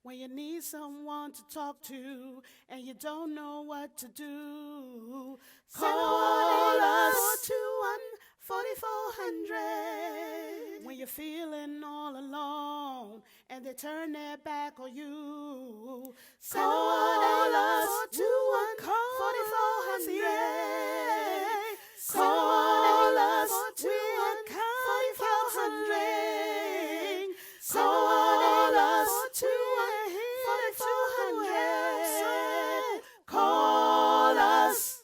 When you need someone to talk to and you don't know what to do, call us 4400. When you're feeling all alone and they turn their back on you, call us 4400. Call us 4400. Call us 4400. Call us.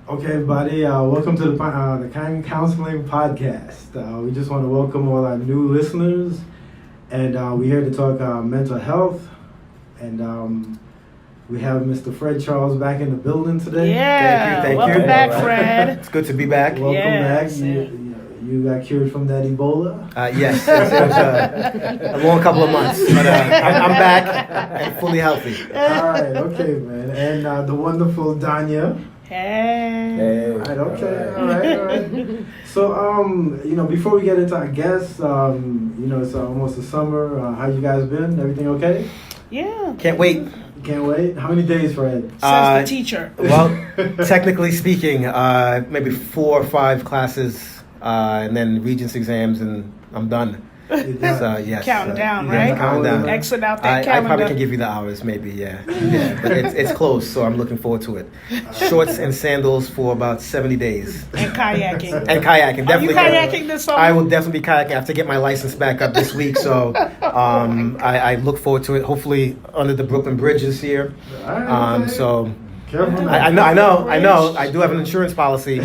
Okay, everybody, welcome to the Kind Counseling Podcast. We just want to welcome all our new listeners, and we're here to talk mental health, and we have Mr. Fred Charles back in the building today. Yeah, Thank you. welcome back, Fred. It's good to be back. Welcome Yes, back. You got cured from that Ebola? Yes, it was a long couple of months, but I'm back and fully healthy. All right, okay, man. And the wonderful Danya. Hey. All right, okay, all right. So, before we get into our guests, it's almost the summer. How you guys been? Everything okay? Yeah. Can't wait. Can't wait. How many days, Fred? Says the teacher. Well, technically speaking, maybe 4 or 5 classes, and then Regents exams, and I'm done. So, yes. Counting down, yeah, right? Counting down. Exit out that I calendar. probably can give you the hours, maybe, yeah. But it's close, so I'm looking forward to it. Shorts and sandals for about 70 days. And kayaking. And kayaking, definitely. Are you kayaking this summer? I will definitely be kayaking. I have to get my license back up this week, so I look forward to it. Hopefully under the Brooklyn Bridge this year. All right, okay. So Careful. I know. I do have an insurance policy in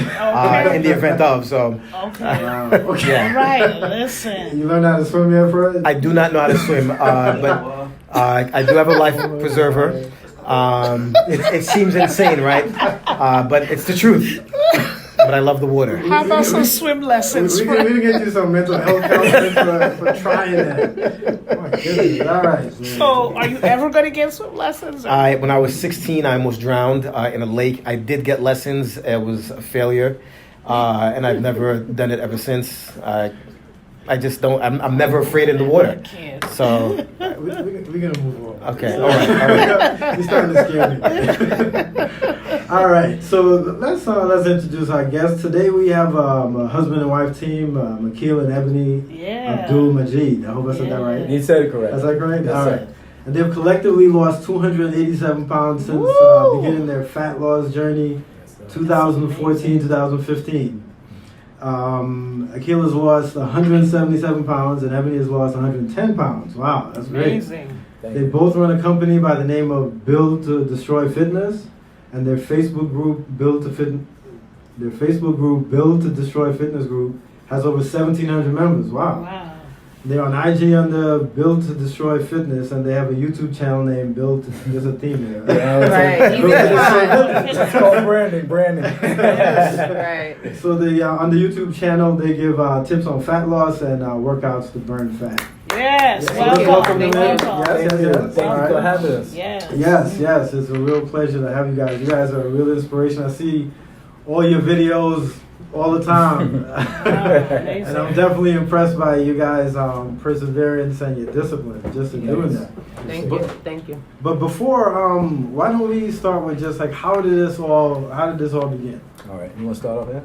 the event of. So Okay. Okay. yeah. All right, listen. You learned how to swim yet, Fred? I do not know how to swim, but I do have a life preserver. It seems insane, right? But it's the truth. But I love the water. How about some swim lessons? We can get you some mental health counseling for trying that. Oh my goodness. All right. So, are you ever going to get swim lessons? When I was 16, I almost drowned in a lake. I did get lessons. It was a failure, and I've never done it ever since. I just don't. I'm never afraid in the water. Can't. So We're going to move on. okay, all right. You're starting to scare me. All right, so let's introduce our guests. Today we have a husband and wife team, Makil and Ebony Yeah. Abdul Majid. I hope I said that right. You said it correct. Is that correct? Yes, All sir. right. And they've collectively lost 287 pounds since Woo! beginning their fat loss journey, 2014, 2015. Akil has lost 177 pounds and Ebony has lost 110 pounds. Wow, that's great. Amazing. They both run a company by the name of Build to Destroy Fitness, and their Facebook group Build to Destroy Fitness Group has over 1,700 members. Wow. Wow. They're on IG under Build to Destroy Fitness, and they have a YouTube channel named Build to. There's a theme there. Yeah, Right. Build to Destroy Fitness. It's called branding. Right. So they on the YouTube channel they give tips on fat loss and workouts to burn fat. Yes. Yes. Welcome. Welcome, man. Welcome. Yes. Thank you All right. for having us. Yes. Yes, it's a real pleasure to have you guys. You guys are a real inspiration. I see all your videos all the time. Amazing. And I'm definitely impressed by you guys' perseverance and your discipline just in doing that. Thank you. But before, why don't we start with just like how did this all begin? All right, you want to start off here?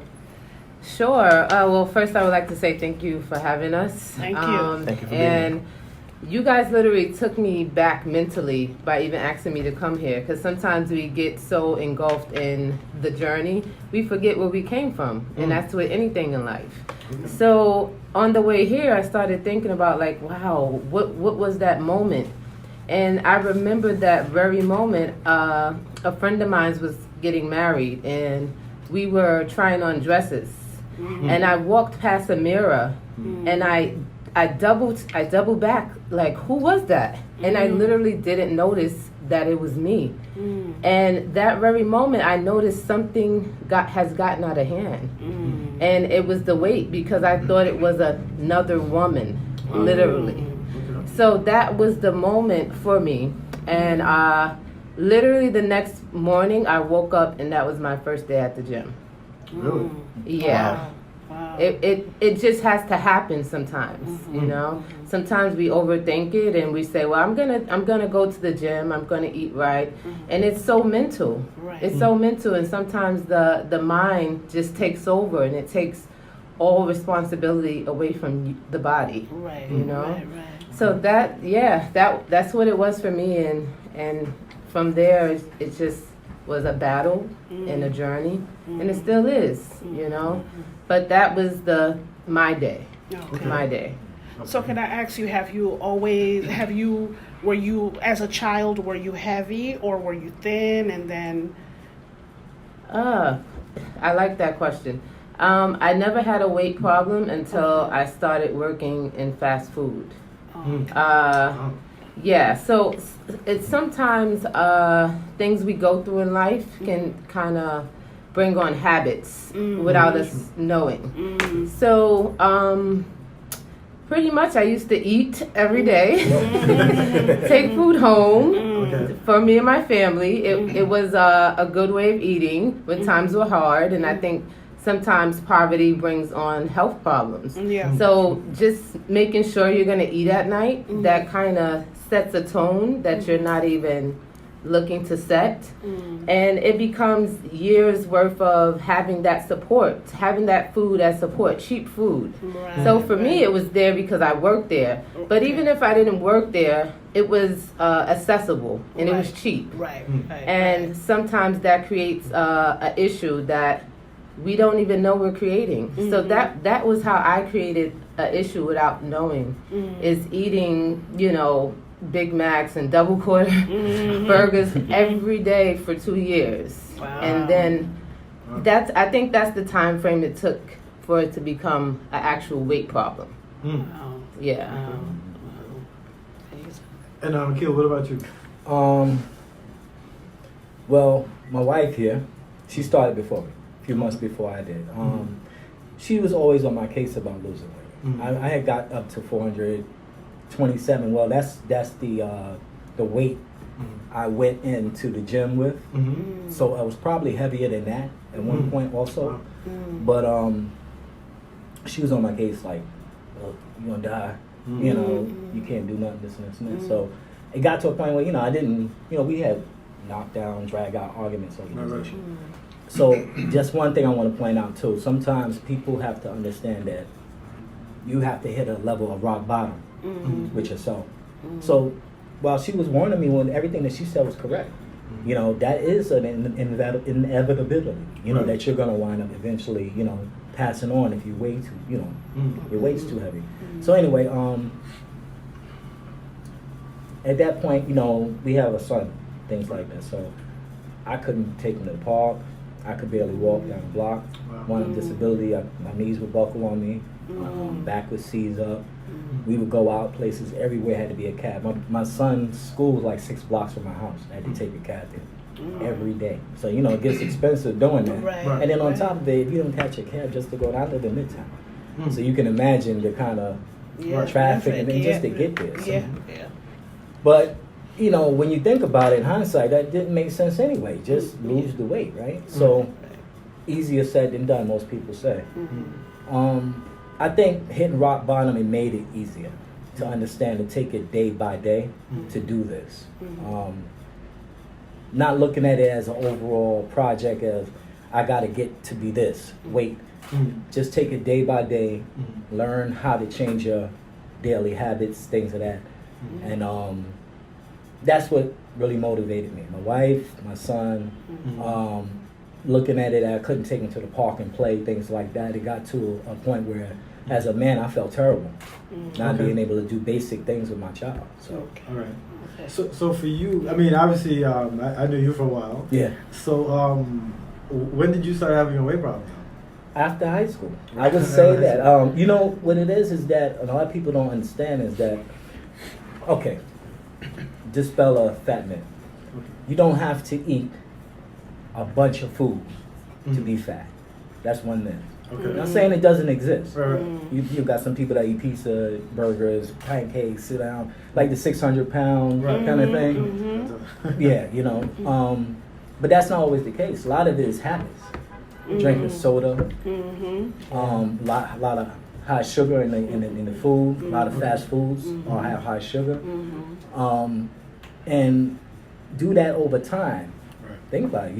Sure. Well, first I would like to say thank you for having us. Thank you. Thank you for being here. And you guys literally took me back mentally by even asking me to come here, because sometimes we get so engulfed in the journey, we forget where we came from, and that's with anything in life. So on the way here, I started thinking about like, wow, what was that moment? And I remember that very moment. A friend of mine was getting married, and we were trying on dresses, and I walked past a mirror, and I doubled back, like, who was that? And I literally didn't notice that it was me. And that very moment, I noticed something has gotten out of hand. And it was the weight, because I thought it was another woman, literally. So that was the moment for me. And literally the next morning, I woke up, and that was my first day at the gym. Really? Yeah. Wow. It just has to happen sometimes, you know. Sometimes we overthink it and we say, well, I'm gonna go to the gym, I'm gonna eat right, and it's so mental. Right. It's so mental, and sometimes the mind just takes over and it takes all responsibility away from the body. Right. You know? Right. So that's what it was for me, and from there it just was a battle and a journey, and it still is, you know. But that was my day, Okay. my day. So can I ask you, were you as a child, were you heavy or were you thin, and then? I like that question. I never had a weight problem until I started working in fast food. Yeah, so it's sometimes things we go through in life can kind of bring on habits without us knowing. So pretty much I used to eat every day, take food home Okay. for me and my family. It was a good way of eating when times were hard, and I think sometimes poverty brings on health problems. Yeah. So just making sure you're going to eat at night, that kind of sets a tone that you're not even looking to set. And it becomes years worth of having that support, having that food as support, cheap food. Right. So for me, it was there because I worked there. But even if I didn't work there, it was accessible and it was Right. cheap. Right. Right. And sometimes that creates an issue that we don't even know we're creating. So that was how I created an issue without knowing, is eating, you know, Big Macs and double quarter burgers every day for 2 years. Wow. And then I think that's the time frame it took for it to become an actual weight problem. Mm. Wow. Yeah. Wow. And Akil, what about you? Well, my wife here, she started before me, a few months before I did. She was always on my case about losing weight. I had got up to 427. Well, that's the weight I went into the gym with. So I was probably heavier than that at one point also. But she was on my case like, oh, you're gonna die. You know, you can't do nothing, this and this and that. So it got to a point where, you know, I didn't, you know, we had knockdown, drag out arguments over this issue. So just one thing I want to point out too, sometimes people have to understand that you have to hit a level of rock bottom with yourself. So while she was warning me when everything that she said was correct, you know, that is an inevitability, you know, that you're going to wind up eventually, you know, passing on if you weigh too, you know, your weight's too heavy. So anyway, at that point, you know, we have a son, things like that. So I couldn't take him to the park. I could barely walk down the block. One with disability, my knees would buckle on me, back would seize up. We would go out places, everywhere had to be a cab. My son's school was like 6 blocks from my house. I had to take a cab there every day. So, you know, it gets expensive doing that. Right. Right. And then on top of it, if you don't catch a cab just to go down to the Midtown. So you can imagine the kind of traffic and then just to get there. So. Yeah. But, you know, when you think about it in hindsight, that didn't make sense anyway. Just lose the weight, right? So easier said than done, most people say. I think hitting rock bottom, it made it easier to understand and take it day by day to do this. Not looking at it as an overall project of I got to get to be this weight. Just take it day by day, learn how to change your daily habits, things of that. And that's what really motivated me. My wife, my son, looking at it, I couldn't take him to the park and play, things like that. It got to a point where, as a man, I felt terrible not being able to do basic things with my child. So, All right. So for you, I mean, obviously, I knew you for a while. yeah. So when did you start having a weight problem? After high school, I would say that. You know, what it is that a lot of people don't understand is that, okay, dispel a fat man. You don't have to eat a bunch of food to be fat. That's one thing. Okay. I'm not saying it doesn't exist. Right. You got some people that eat pizza, burgers, pancakes, sit down, like the 600-pound kind of thing. Yeah, you know. But that's not always the case. A lot of it is habits. drinking soda, Mm-hmm. lot of high sugar in the food, a lot of fast foods all have high sugar, and do that over time. Right. Think about it.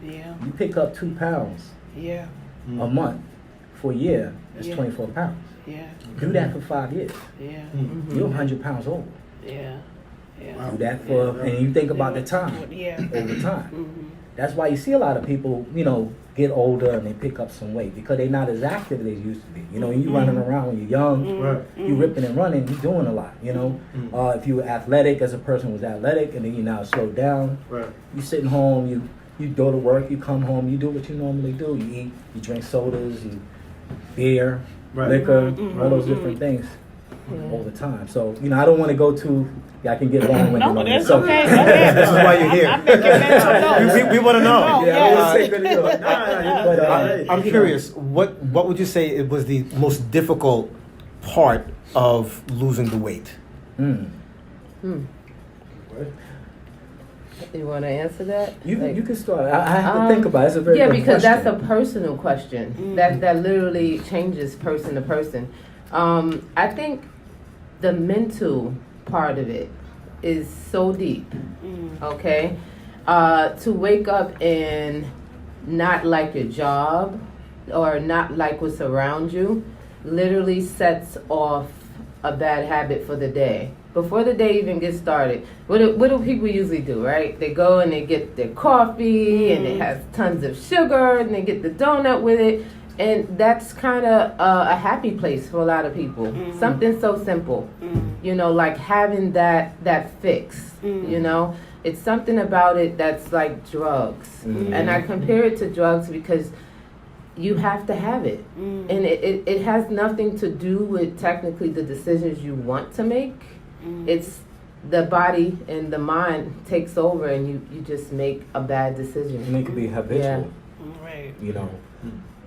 Yeah. You pick up 2 pounds Yeah. a month for a year. That's Yeah. 24 pounds. Yeah. Do that for 5 years. Yeah. You're 100 pounds over. Yeah. Yeah. Do that for, and you think about the time Yeah. over time. Mm-hmm. That's why you see a lot of people, get older and they pick up some weight because they're not as active as they used to be. You running around when you're young, Right. you ripping and running, you're doing a lot. If you were athletic, as a person was athletic, and then you now slowed down, Right. you sitting home, you go to work, you come home, you do what you normally do. You eat, you drink sodas, you beer, Right. liquor, all those different things all the time. So, I don't want to go too. I can get long-winded No, on that's this. So- okay. Go ahead. This is why you're here. I'm making mental notes. We want to know. Oh, Yeah, I yes. don't wanna say good enough. But, I'm you know, curious. What would you say it was the most difficult part of losing the weight? You want to answer that? You Like- can start. I have to think about it. It's a very yeah, good because question. that's a personal question that literally changes person to person. I think the mental part of it is so deep. Okay, to wake up and not like your job or not like what's around you literally sets off a bad habit for the day. Before the day even gets started, what do people usually do, right? They go and they get their coffee and it has tons of sugar and they get the donut with it. And that's kind of a happy place for a lot of people. Something so simple, like having that fix, It's something about it that's like drugs. And I compare it to drugs because you have to have it. And it has nothing to do with technically the decisions you want to make. It's the body and the mind takes over and you just make a bad decision. And it could be habitual. Right.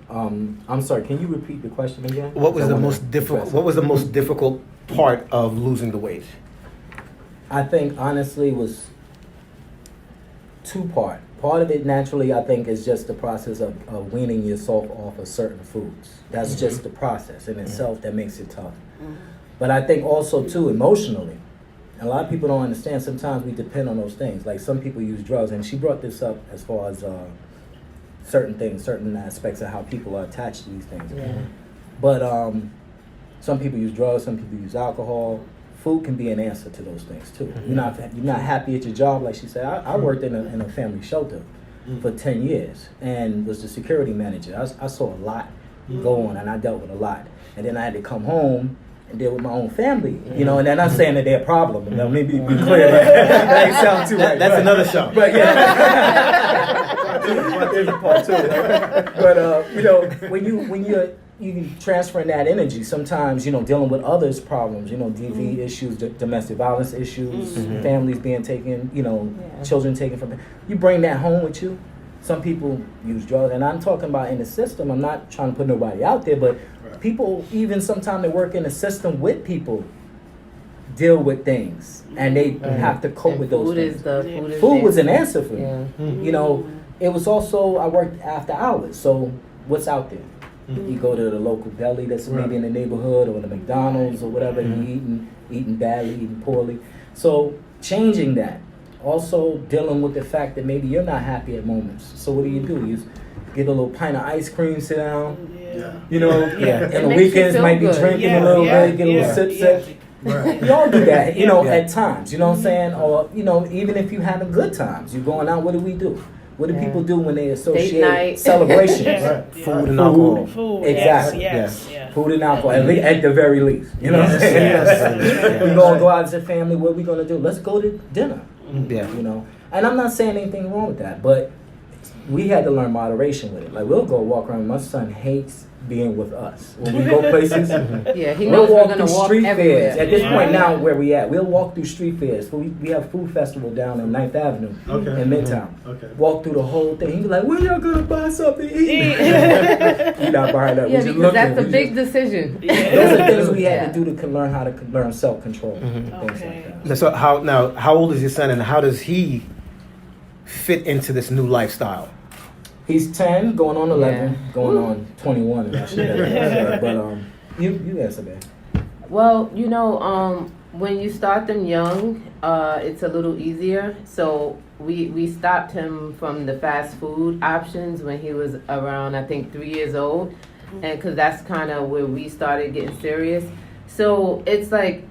I'm sorry. Can you repeat the question again? What was I the wanna most difficult? address it. What was the most difficult part of losing the weight? I think honestly was two-part. Part of it naturally, I think, is just the process of weaning yourself off of certain foods. That's just the process in itself that makes it tough. But I think also too emotionally, and a lot of people don't understand. Sometimes we depend on those things. Like some people use drugs, and she brought this up as far as certain things, certain aspects of how people are attached to these things. Yeah. But some people use drugs, some people use alcohol. Food can be an answer to those things too. You're not happy at your job, like she said. I worked in a family shelter for 10 years and was the security manager. I saw a lot go on, and I dealt with a lot. And then I had to come home and deal with my own family, and they're not saying that they're a problem. Let me be clear. That ain't sound too right. That's another show. But yeah, there's a part two. But when you transferring that energy, sometimes dealing with others' problems, DV issues, domestic violence issues, families being taken, children taken from them. You bring that home with you. Some people use drugs, and I'm talking about in the system. I'm not trying to put nobody out there, but people, even sometimes they work in the system with people, deal with things, and they have to cope with those things. Food was an answer for me. It was also, I worked after hours, so what's out there? You go to the local deli that's maybe in the neighborhood or the McDonald's or whatever, and you eating badly, eating poorly. So changing that. Also dealing with the fact that maybe you're not happy at moments. So what do? You get a little pint of ice cream, sit down. Yeah. And It the makes you weekends feel might be good. drinking a little bit, get a little sip. Right. We all do that, at times, you know what I'm saying? Or, even if you're having good times, you're going out, what do? What do people do when they associate night. celebrations? Right. Food and alcohol. Food. Exactly. Yes. Yeah. Food and alcohol, at the very least. You know what I'm saying? Yes. We're going to go out as a family, what are we going to do? Let's go to dinner, Yeah. And I'm not saying anything wrong with that, but we had to learn moderation with it. Like, we'll go walk around. My son hates being with us. When we go places, Yeah, he we'll knows we're walk going through to walk street everywhere. fairs. At this point now, where we at, we'll walk through street fairs. We have food festival down in 9th Avenue Okay. in Midtown. Okay. Walk through the whole thing. He's like, when y'all gonna buy something to eat? We're not buying that. Yeah, We just because looking. that's a We big decision. those are things we had Yeah. to do to learn how to learn self-control. Things Okay. like that. So how old is your son, and how does he fit into this new lifestyle? He's 10, going on 11, Yeah. going on 21. And I should have answered. But you answer that. Well, when you start them young, it's a little easier. So we stopped him from the fast food options when he was around, I think, 3 years old, and because that's kind of where we started getting serious. So it's like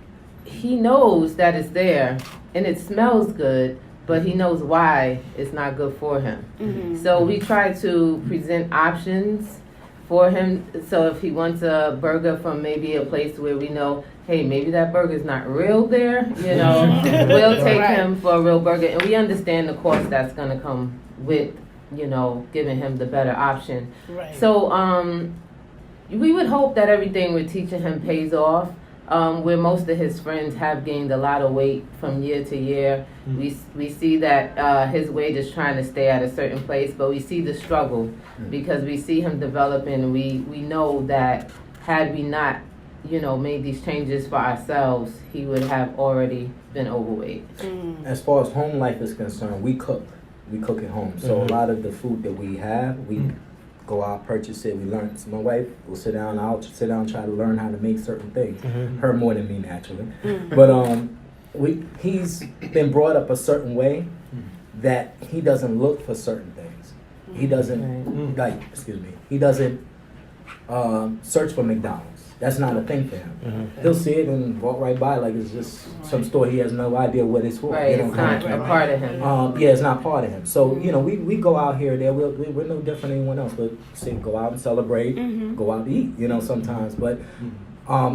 he knows that it's there and it smells good, but he knows why it's not good for him. So we try to present options for him. So if he wants a burger from maybe a place where we know, hey, maybe that burger's not real there, we'll take him for a real burger. And we understand the cost that's going to come with, giving him the better option. Right. So we would hope that everything we're teaching him pays off. Where most of his friends have gained a lot of weight from year to year. We see that his weight is trying to stay at a certain place, but we see the struggle because we see him developing, and we know that had we not, made these changes for ourselves, he would have already been overweight. As far as home life is concerned, we cook. We cook at home. So a lot of the food that we have, we go out, purchase it, we learn. So my wife will sit down, I'll sit down, try to learn how to make certain things. Her more than me, naturally. But he's been brought up a certain way that he doesn't look for certain things. He doesn't, he doesn't search for McDonald's. That's not a thing for him. He'll see it and walk right by like it's just some store he has no idea what it's for. Right, it's not a part of him. It's not part of him. So, we go out here and there. We're no different than anyone else. We'll go out and celebrate, go out to eat, sometimes. But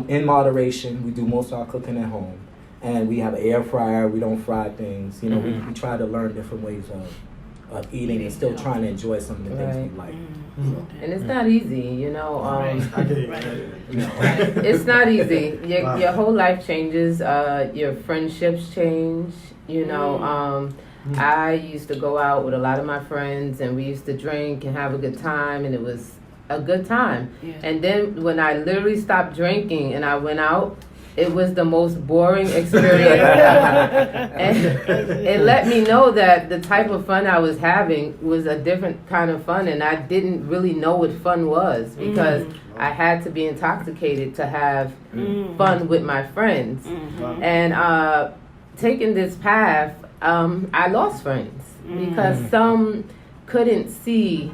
in moderation, we do most of our cooking at home. And we have an air fryer. We don't fry things. We try to learn different ways of eating and still trying to enjoy some of the things we like. And it's not easy, it's not easy. Your whole life changes. Your friendships change. I used to go out with a lot of my friends, and we used to drink and have a good time, and it was a good time. Yeah. And then when I literally stopped drinking and I went out, it was the most boring experience. And it let me know that the type of fun I was having was a different kind of fun, and I didn't really know what fun was because I had to be intoxicated to have fun with my friends. And taking this path, I lost friends because some couldn't see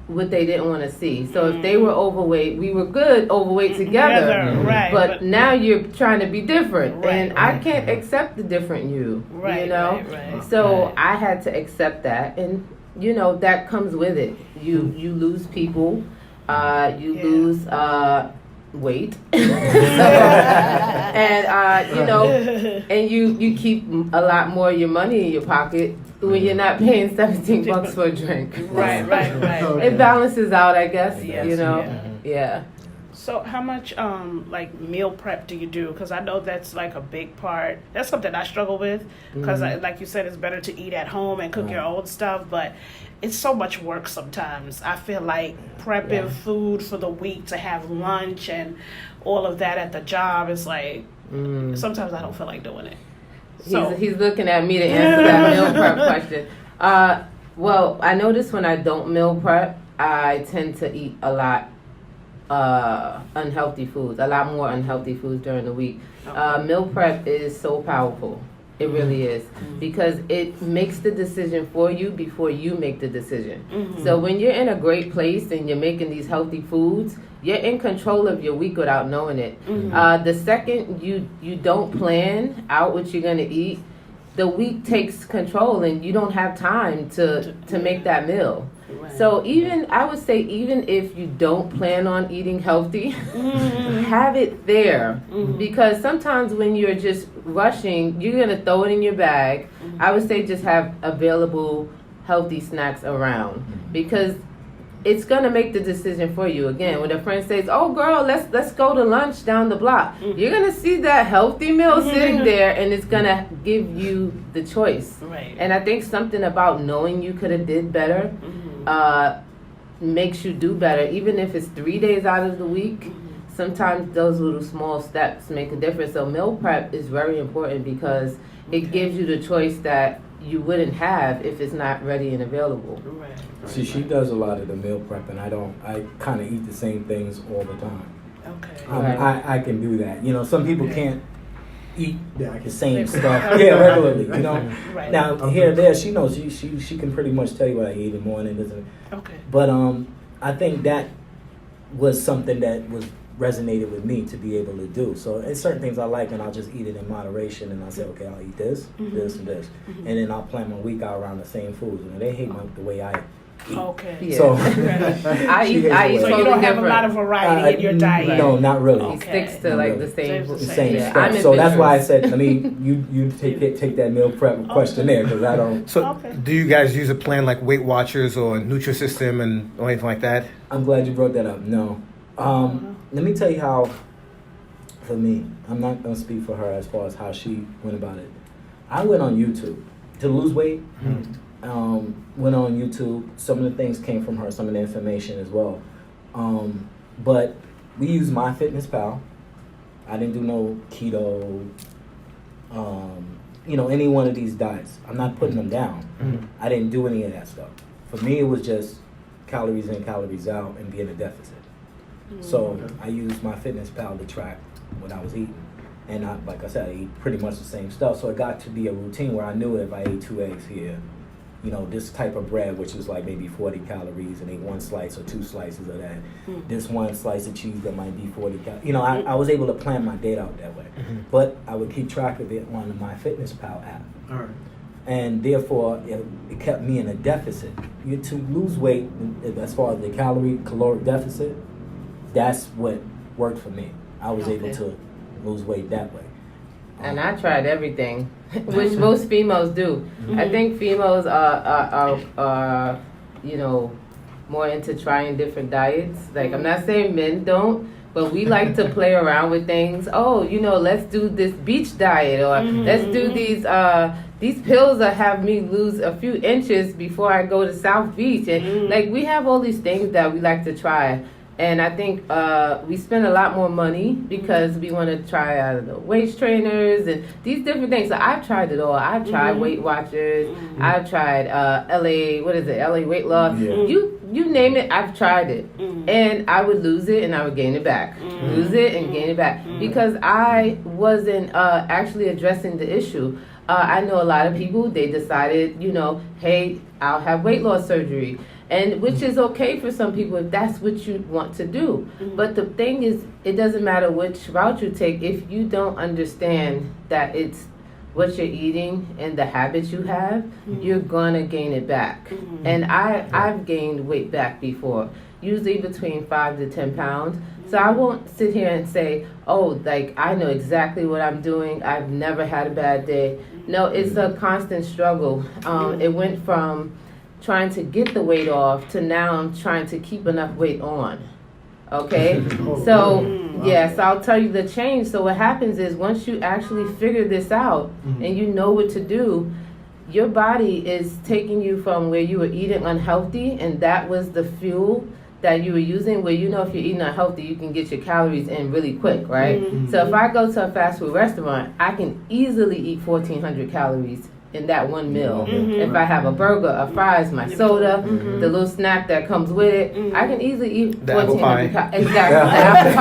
what they didn't want to see. So if they were overweight, we were good overweight together. Right. But now you're trying to be different, Right. and I can't accept the different you. Right, right. So I had to accept that, and that comes with it. You lose people, you lose weight, and and you keep a lot more of your money in your pocket when you're not paying $17 for a drink. Right. It balances out, I guess. Yes, Yeah. So how much meal prep do you do? Because I know that's like a big part. That's something I struggle with because like you said, it's better to eat at home and cook your own stuff, but it's so much work sometimes. I feel like prepping food for the week to have lunch and all of that at the job is like sometimes I don't feel like doing it. He's looking at me to answer that meal prep question. Well, I notice when I don't meal prep, I tend to eat a lot unhealthy foods, a lot more unhealthy foods during the week. Meal prep is so powerful. It really is, because it makes the decision for you before you make the decision. So when you're in a great place and you're making these healthy foods, you're in control of your week without knowing it. The second you don't plan out what you're going to eat, the week takes control and you don't have time to make that meal. So I would say even if you don't plan on eating healthy, have it there. Because sometimes when you're just rushing, you're going to throw it in your bag. I would say just have available healthy snacks around, because it's going to make the decision for you. Again, when a friend says, oh girl, let's go to lunch down the block, you're going to see that healthy meal sitting there, and it's going to give you the choice. Right. And I think something about knowing you could have did better makes you do better, even if it's 3 days out of the week. Sometimes those little small steps make a difference. So meal prep is very important because it gives you the choice that you wouldn't have if it's not ready and available. Right. See, she does a lot of the meal prep, and I kind of eat the same things all the time. Okay. Right. I can do that. You know, some people can't eat Yeah, I the can. same stuff. Yeah, regularly. You know. Right. Now here and there, she knows. She can pretty much tell you what I eat in the morning. Okay. But I think that was something that was resonated with me to be able to do. So it's certain things I like, and I'll just eat it in moderation. And I say, okay, I'll eat this, this, and this, and then I'll plan my week out around the same foods. And they hate the way I eat. Okay. Yeah. So I eat So So you totally don't have different. a lot of variety in your diet. No, not really. He Okay. sticks to Not like really. the same. The Same Yeah. stuff. I'm So that's why I adventurous. said, I mean, you take that meal prep questionnaire because I don't. So, Okay. do you guys use a plan like Weight Watchers or Nutrisystem or anything like that? I'm glad you brought that up. No. Let me tell you how, for me, I'm not going to speak for her as far as how she went about it. I went on YouTube to lose weight. Went on YouTube. Some of the things came from her, some of the information as well. But we used MyFitnessPal. I didn't do no keto, any one of these diets. I'm not putting them down. I didn't do any of that stuff. For me, it was just calories in, calories out, and be in a deficit. So I used MyFitnessPal to track what I was eating. And like I said, I eat pretty much the same stuff. So it got to be a routine where I knew if I ate 2 eggs here, this type of bread, which is like maybe 40 calories, and ate 1 slice or 2 slices of that. This 1 slice of cheese that might be 40 calories. I was able to plan my date out that way. But I would keep track of it on my MyFitnessPal app. All right. And therefore, it kept me in a deficit. To lose weight, as far as the caloric deficit, that's what worked for me. I was able to lose weight that way. And I tried everything, which most females do. I think females are more into trying different diets. Like, I'm not saying men don't, but we like to play around with things. Oh, let's do this beach diet, or let's do these pills that have me lose a few inches before I go to South Beach. And like, we have all these things that we like to try. And I think we spend a lot more money because we want to try waist trainers and these different things. So I've tried it all. I've tried Weight Watchers. I've tried LA Weight Loss. Yeah. You name it, I've tried it. And I would lose it and I would gain it back. Lose it and gain it back. Because I wasn't actually addressing the issue. I know a lot of people, they decided, hey, I'll have weight loss surgery. And which is okay for some people if that's what you want to do. But the thing is, it doesn't matter which route you take if you don't understand that it's what you're eating and the habits you have, you're gonna gain it back. And I've gained weight back before, usually between 5 to 10 pounds. So I won't sit here and say, oh, like I know exactly what I'm doing. I've never had a bad day. No, it's a constant struggle. It went from trying to get the weight off to now I'm trying to keep enough weight on. Okay? So, yes, I'll tell you the change. So what happens is once you actually figure this out and you know what to do, your body is taking you from where you were eating unhealthy and that was the fuel that you were using, where if you're eating unhealthy, you can get your calories in really quick, right? So if I go to a fast food restaurant, I can easily eat 1,400 calories in that one meal. If I have a burger, a fries, my soda, the little snack that comes with it, I can easily eat The apple 1,400 pie. calories. Exactly, the apple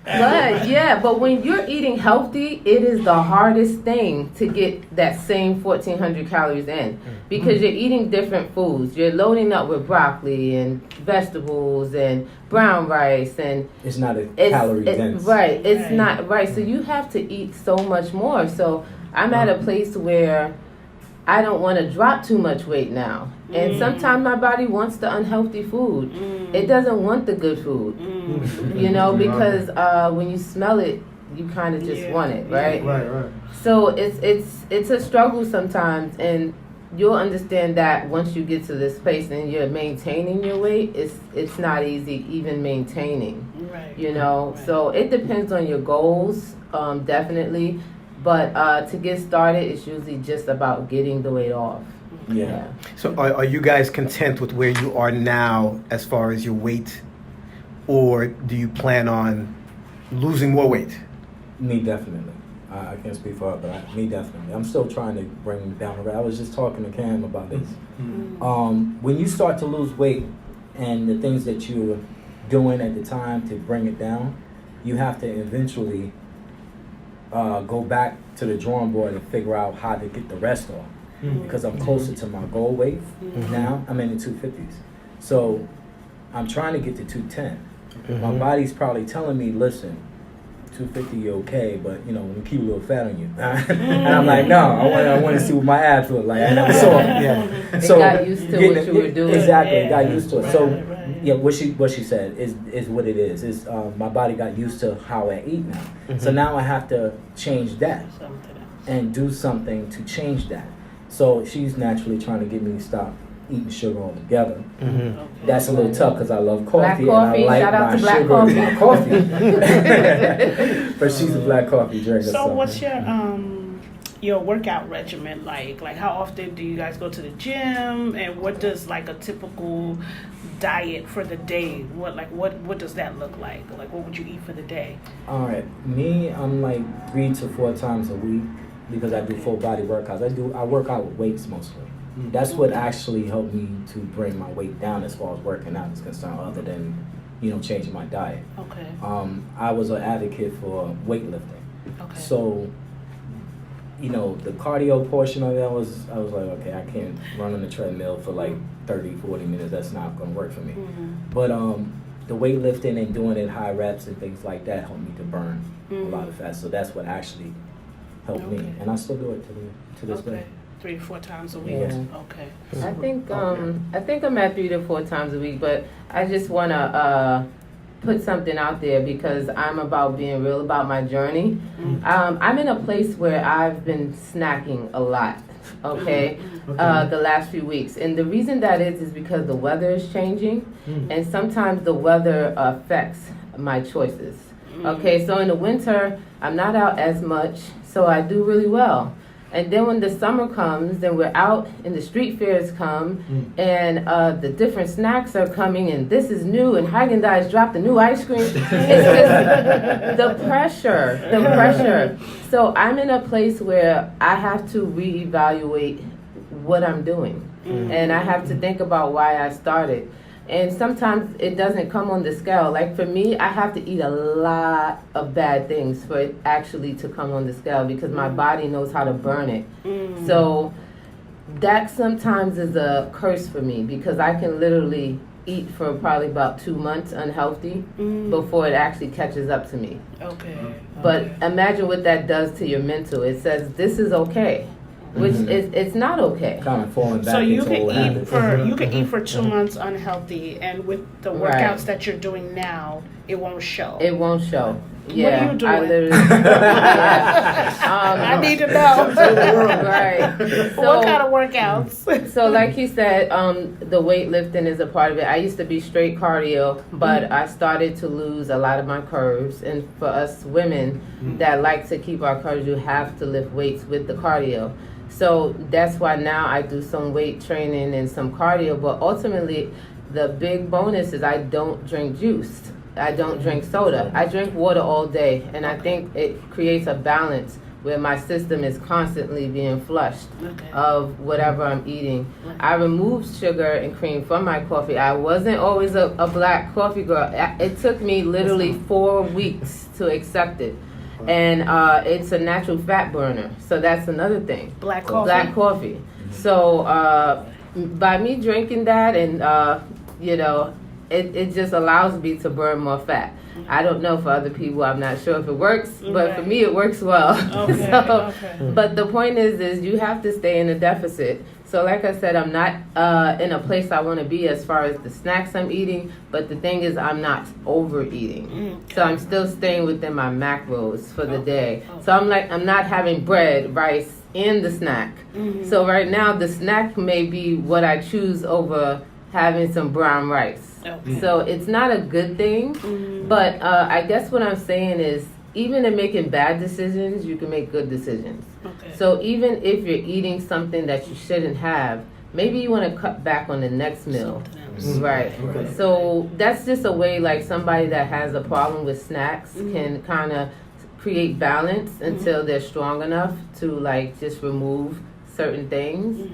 pie. But when you're eating healthy, it is the hardest thing to get that same 1,400 calories in because you're eating different foods. You're loading up with broccoli and vegetables and brown rice and It's not a calorie dense. right. It's not right. So you have to eat so much more. So I'm at a place where I don't want to drop too much weight now. And sometimes my body wants the unhealthy food. It doesn't want the good food. Because when you smell it, you kind of just want it, right? Right. So it's a struggle sometimes, and you'll understand that once you get to this place and you're maintaining your weight, it's not easy even maintaining. Right. So it depends on your goals, definitely. But to get started, it's usually just about getting the weight off. Yeah. So are you guys content with where you are now as far as your weight? Or do you plan on losing more weight? Me, definitely. I can't speak for her, but me definitely. I'm still trying to bring down the weight. I was just talking to Cam about this. When you start to lose weight and the things that you were doing at the time to bring it down, you have to eventually go back to the drawing board and figure out how to get the rest off. Because I'm closer to my goal weight now. I'm in the 250s. So I'm trying to get to 210. My body's probably telling me, listen, 250 you're okay, but you know, we keep a little fat on you. And I'm like, no, I want to see what my abs look like. I never saw it. Yeah. So got used to what you were doing. Exactly, got used to it. So yeah, what she said is what it is. Is my body got used to how I eat now. So now I have to change that and do something to change that. So she's naturally trying to get me to stop eating sugar altogether. That's a little tough because I love coffee, and I like shout out my to Black sugar Coffee. in my coffee. But she's a black coffee drinker. So what's your workout regimen like? Like how often do you guys go to the gym, and what does like a typical diet for the day? What does that look like? Like what would you eat for the day? All right, me, I'm like 3 to 4 times a week because I do full body workouts. I work out with weights mostly. That's what actually helped me to bring my weight down as far as working out is concerned, other than, you know, changing my diet. Okay. I was an advocate for weightlifting. Okay. So, you know, the cardio portion of that I was like, okay, I can't run on the treadmill for like 30, 40 minutes. That's not going to work for me. But the weightlifting and doing it high reps and things like that helped me to burn a lot of fat. So that's what actually helped me. And I still do it to this day. 3 to 4 times a week. Yeah. Okay. I think I'm at 3 to 4 times a week, but I just wanna put something out there because I'm about being real about my journey. I'm in a place where I've been snacking a lot. Okay, the last few weeks, and the reason that is because the weather is changing, and sometimes the weather affects my choices. Okay, so in the winter I'm not out as much, so I do really well. And then when the summer comes, then we're out and the street fairs come, and the different snacks are coming, and this is new, and Haagen-Dazs dropped the new ice cream. It's just the pressure. So I'm in a place where I have to reevaluate what I'm doing, and I have to think about why I started. And sometimes it doesn't come on the scale. Like for me, I have to eat a lot of bad things for it actually to come on the scale because my body knows how to burn it. So that sometimes is a curse for me because I can literally eat for probably about 2 months unhealthy before it actually catches up to me. Okay. But imagine what that does to your mental. It says this is okay, which is it's not okay. Kind of falling back So you into can old eat habits. for 2 months unhealthy, and with the workouts that you're doing now, it won't show. It won't show. What Yeah, are you doing? I literally. I need to know. Right. What kind of workouts? So like you said, the weightlifting is a part of it. I used to be straight cardio, but I started to lose a lot of my curves. And for us women that like to keep our curves, you have to lift weights with the cardio. So that's why now I do some weight training and some cardio. But ultimately, the big bonus is I don't drink juice. I don't drink soda. I drink water all day. And I think it creates a balance where my system is constantly being flushed of whatever I'm eating. I removed sugar and cream from my coffee. I wasn't always a black coffee girl. It took me literally 4 weeks to accept it. And it's a natural fat burner. So that's another thing. Black coffee. Black coffee. So by me drinking that and, you know, it just allows me to burn more fat. I don't know for other people. I'm not sure if it works, but for me it works well. But the point is you have to stay in a deficit. So like I said, I'm not in a place I want to be as far as the snacks I'm eating, but the thing is I'm not overeating. So I'm still staying within my macros for the day. So I'm not having bread, rice, and the snack. So right now the snack may be what I choose over having some brown rice. So it's not a good thing, but I guess what I'm saying is even in making bad decisions, you can make good decisions. So even if you're eating something that you shouldn't have, maybe you want to cut back on the next meal. Right. So that's just a way like somebody that has a problem with snacks can kind of create balance until they're strong enough to like just remove certain things.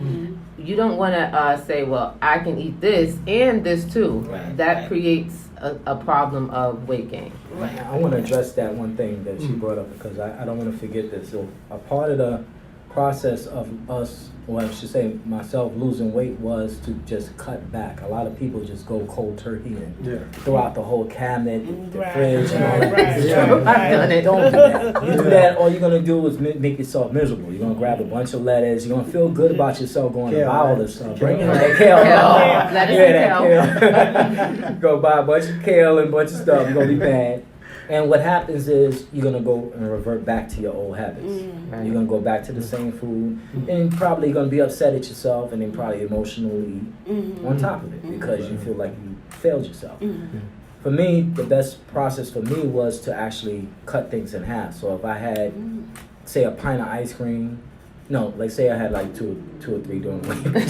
You don't want to say, well, I can eat this and this too. Right, That right. creates a problem of weight gain. I want to address that one thing that she brought up because I don't want to forget this. So a part of the process of us, or I should say myself, losing weight was to just cut back. A lot of people just go cold turkey and throw out the whole cabinet, the Right, fridge, and all that. right, It's right, true. right. I've done it. Don't do that. You do that, all you're gonna do is make yourself miserable. You're gonna grab a bunch of lettuce. You're gonna feel good about yourself going to Kale, buy all right? this stuff. Kale. Bring in that kale. Kale. Lettuce and that kale. Go buy a bunch of kale and a bunch of stuff. You're gonna be bad. And what happens is you're gonna go and revert back to your old habits. Right. You're gonna go back to the same food, and probably gonna be upset at yourself, and then probably emotionally on top of it because you feel like you failed yourself. For me, the best process for me was to actually cut things in half. So if I had, say, a pint of ice cream, no, like say I had like two or three during the week,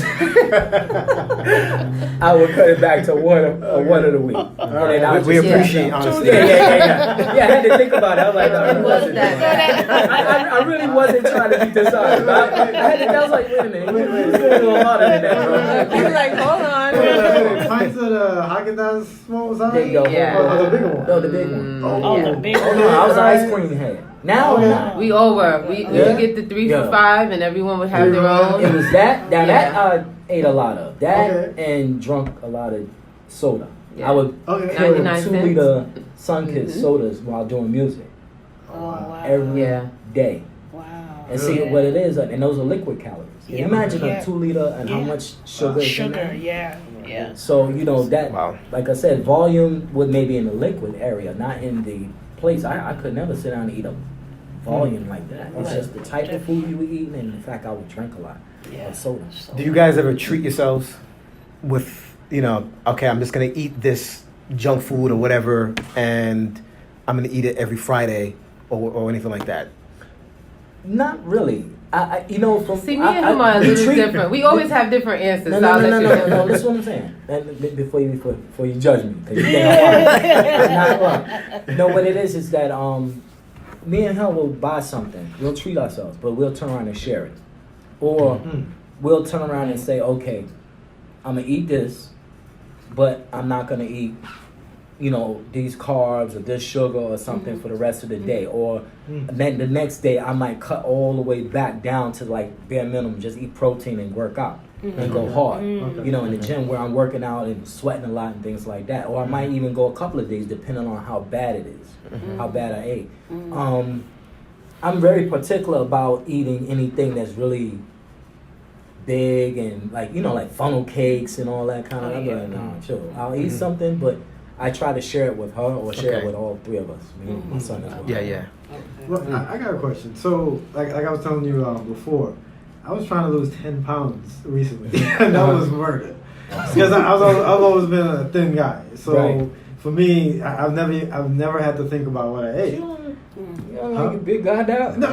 I would cut it back to one of the week. And then I would We just- appreciate honesty. Yeah, I had to think about it. I was like, no, It was that. I really wasn't trying to be dishonest. I was like, wait a minute, you was doing a little harder than that, bro. You're like, hold on. Pints of the Haagen-Dazs small size? There you go. Yeah. Oh, the bigger one. No, the big one. Oh, Yeah. the big Oh, one. no, I was an ice cream head. Now I'm not. We all were. We Yeah. would get the 3 Yeah. for $5, and everyone would have their own. It was that. Now that Yeah. I ate a lot of. That Okay. and drunk a lot of soda. Yeah. I would Okay. carry 99 cents. 2-liter Sunkist Mhm. sodas while doing music Oh, wow. every Yeah. day. Wow. And see Yeah. what it is, and those are liquid calories. Yeah. Imagine Yeah. a 2 liter and how Yeah. much sugar is in Sugar, there. yeah, yeah. So you know that, Wow. like I said, volume would maybe in the liquid area, not in the place. I could never sit down and eat a volume like that. It's Right. just the type of food you were eating, and the fact I would drink a lot Yeah. of soda. Do you guys ever treat yourselves with, okay, I'm just gonna eat this junk food or whatever, and I'm gonna eat it every Friday or anything like that? Not really. From See, me and him are a little different. We always have different answers. No, so I'll let you know. no. Listen what I'm saying. And before you judge me, 'cause you think I'm not wrong. No, what it is that me and him will buy something. We'll treat ourselves, but we'll turn around and share it, or we'll turn around and say, okay, I'm gonna eat this, but I'm not gonna eat, these carbs or this sugar or something for the rest of the day. Or then the next day I might cut all the way back down to like bare minimum, just eat protein and work out and go hard. Okay. In the gym where I'm working out and sweating a lot and things like that. Or I might even go a couple of days depending on how bad it is, how bad I ate. I'm very particular about eating anything that's really big and like funnel cakes and all that kind of. I'm like, nah, chill. I'll eat something, but I try to share it with her or share it Okay. with all three of us. Me and my son as well. Yeah. Well, I got a question. So, like I was telling you before, I was trying to lose 10 pounds recently. And that was murder. Because I've always been a thin guy. So Right. for me, I've never had to think about what I ate. You don't like a big guy now? No.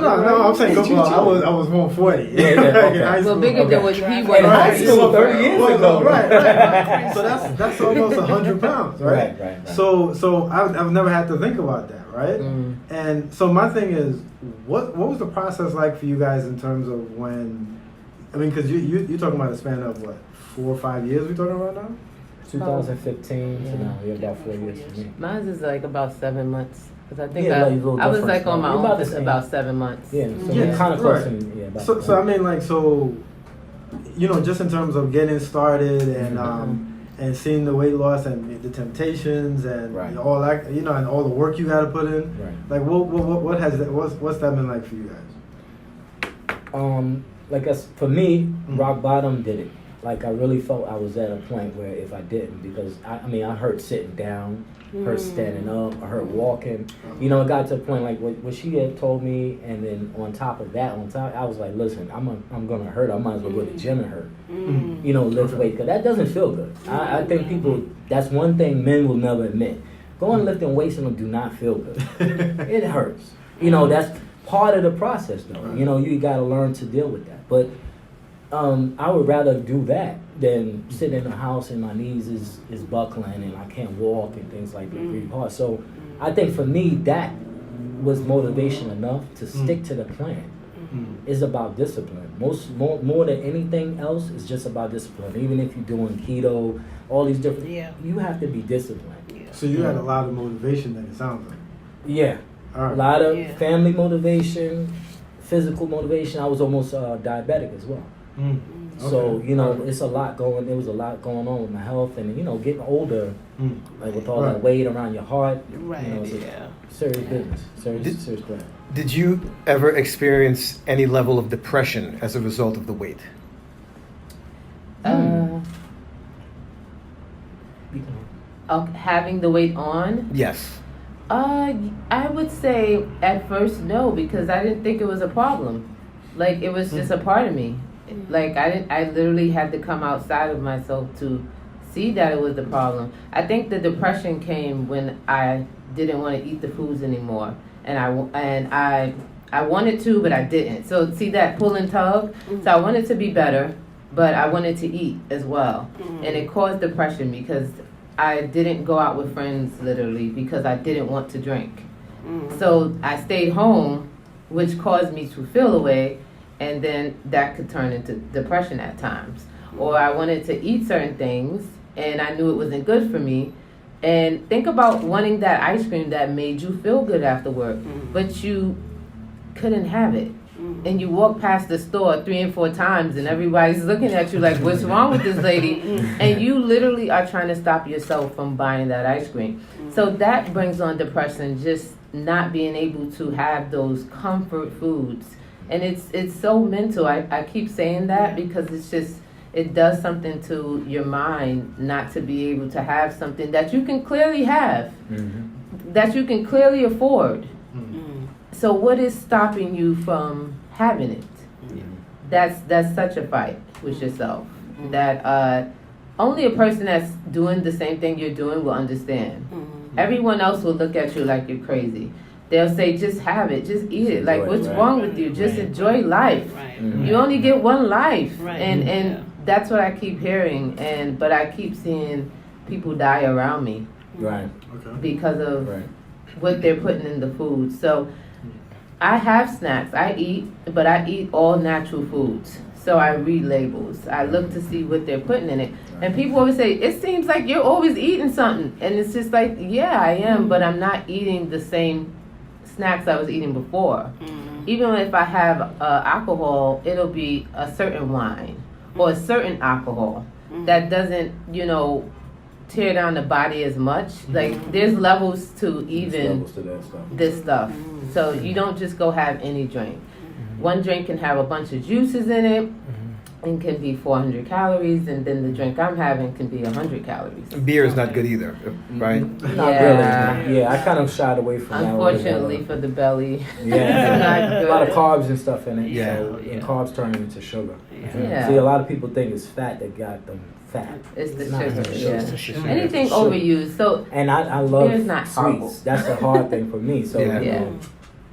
I'm saying I was 140. Yeah, okay. In high Well, school. bigger than what he was. In high school, 30 years ago. Right. So that's almost 100 pounds, right? Right. So I've never had to think about that, right? Mm. And so my thing is, what was the process like for you guys in terms of when? I mean, because you're talking about a span of what, 4 or 5 years? We talking about now? 2015, so Yeah. now we're about 4 years for me. Mine is like about 7 months. Because I think Yeah, like a little I was difference, like on right? my We're own about the for same. about 7 months. Yeah, so Yeah, we're kind of close. right. About So I mean, like, just in terms of getting started and and seeing the weight loss and the temptations and Right. all that, and all the work you got to put in. Right. Like, what has that? What's that been like for you guys? Like us, for me, Mhm. rock bottom did it. Like I really felt I was at a point where if I didn't, because I hurt sitting down, hurt standing up, I hurt walking. It got to a point like what she had told me, and then on top of that, I was like, listen, I'm gonna hurt. I might as well go to the gym and hurt. Lift weight, because that doesn't feel good. I think people, that's one thing men will never admit. Going lifting weights and do not feel good. It hurts. That's part of the process, though. Right. You got to learn to deal with that. But I would rather do that than sit in the house and my knees is buckling and I can't walk and things like that really hard. So I think for me that was motivation enough to stick to the plan. Is about discipline. More than anything else, it's just about discipline. Even if you're doing keto, all these different, you have to be disciplined. Yeah. So you had a lot of motivation then, it sounds like. Yeah, All a right. lot of family motivation, physical motivation. I was almost diabetic as well. Mm. So Okay. you know, it's a lot going. There was a lot going on with my health, and you know, getting older, Mm. like with all Right. that weight around your heart. Right. You know, it's a Yeah. serious business. Serious plan. Did you ever experience any level of depression as a result of the weight? Having the weight on. Yes. I would say at first no, because I didn't think it was a problem. Like it was just a part of me. Like I literally had to come outside of myself to see that it was the problem. I think the depression came when I didn't want to eat the foods anymore, and I wanted to, but I didn't. So see that pull and tug. So I wanted to be better, but I wanted to eat as well, and it caused depression because I didn't go out with friends literally because I didn't want to drink. So I stayed home, which caused me to feel away, and then that could turn into depression at times. Or I wanted to eat certain things, and I knew it wasn't good for me. And think about wanting that ice cream that made you feel good after work, but you couldn't have it. And you walk past the store 3 and 4 times, and everybody's looking at you like, what's wrong with this lady? And you literally are trying to stop yourself from buying that ice cream. So that brings on depression, just not being able to have those comfort foods. And it's so mental. I keep saying that because it's just, it does something to your mind not to be able to have something that you can clearly have, that you can clearly afford. So what is stopping you from having it? That's such a fight with yourself. That only a person that's doing the same thing you're doing will understand. Everyone else will look at you like you're crazy. They'll say, just have it, just eat it. Like, what's wrong with you? Just enjoy life. Right. You only get one life. Right. And that's what I keep hearing. But I keep seeing people die around me Right. Okay. because of Right. what they're putting in the food. So I have snacks. I eat, but I eat all natural foods. So I read labels. I look to see what they're putting in it. And people always say, it seems like you're always eating something. And it's just like, yeah, I am, but I'm not eating the same snacks I was eating before. Even if I have alcohol, it'll be a certain wine or a certain alcohol that doesn't, tear down the body as much. Like there's levels to even Levels to that stuff. this stuff. So you don't just go have any drink. One drink can have a bunch of juices in it and can be 400 calories, and then the drink I'm having can be 100 calories. Beer is not good either, right? Not Yeah. really. Yeah, I kind of shied away from that. Unfortunately for the belly. Yeah, Not a lot of good. carbs and stuff in it. Yeah. So, and carbs turn into sugar. Yeah. See, a lot of people think it's fat that got them fat. It's the not sugar, the yeah. It's the sugar. Anything Sugar. overused. So And I love Beer's not sweets. horrible. That's the hard thing for me. So Yeah. Yeah.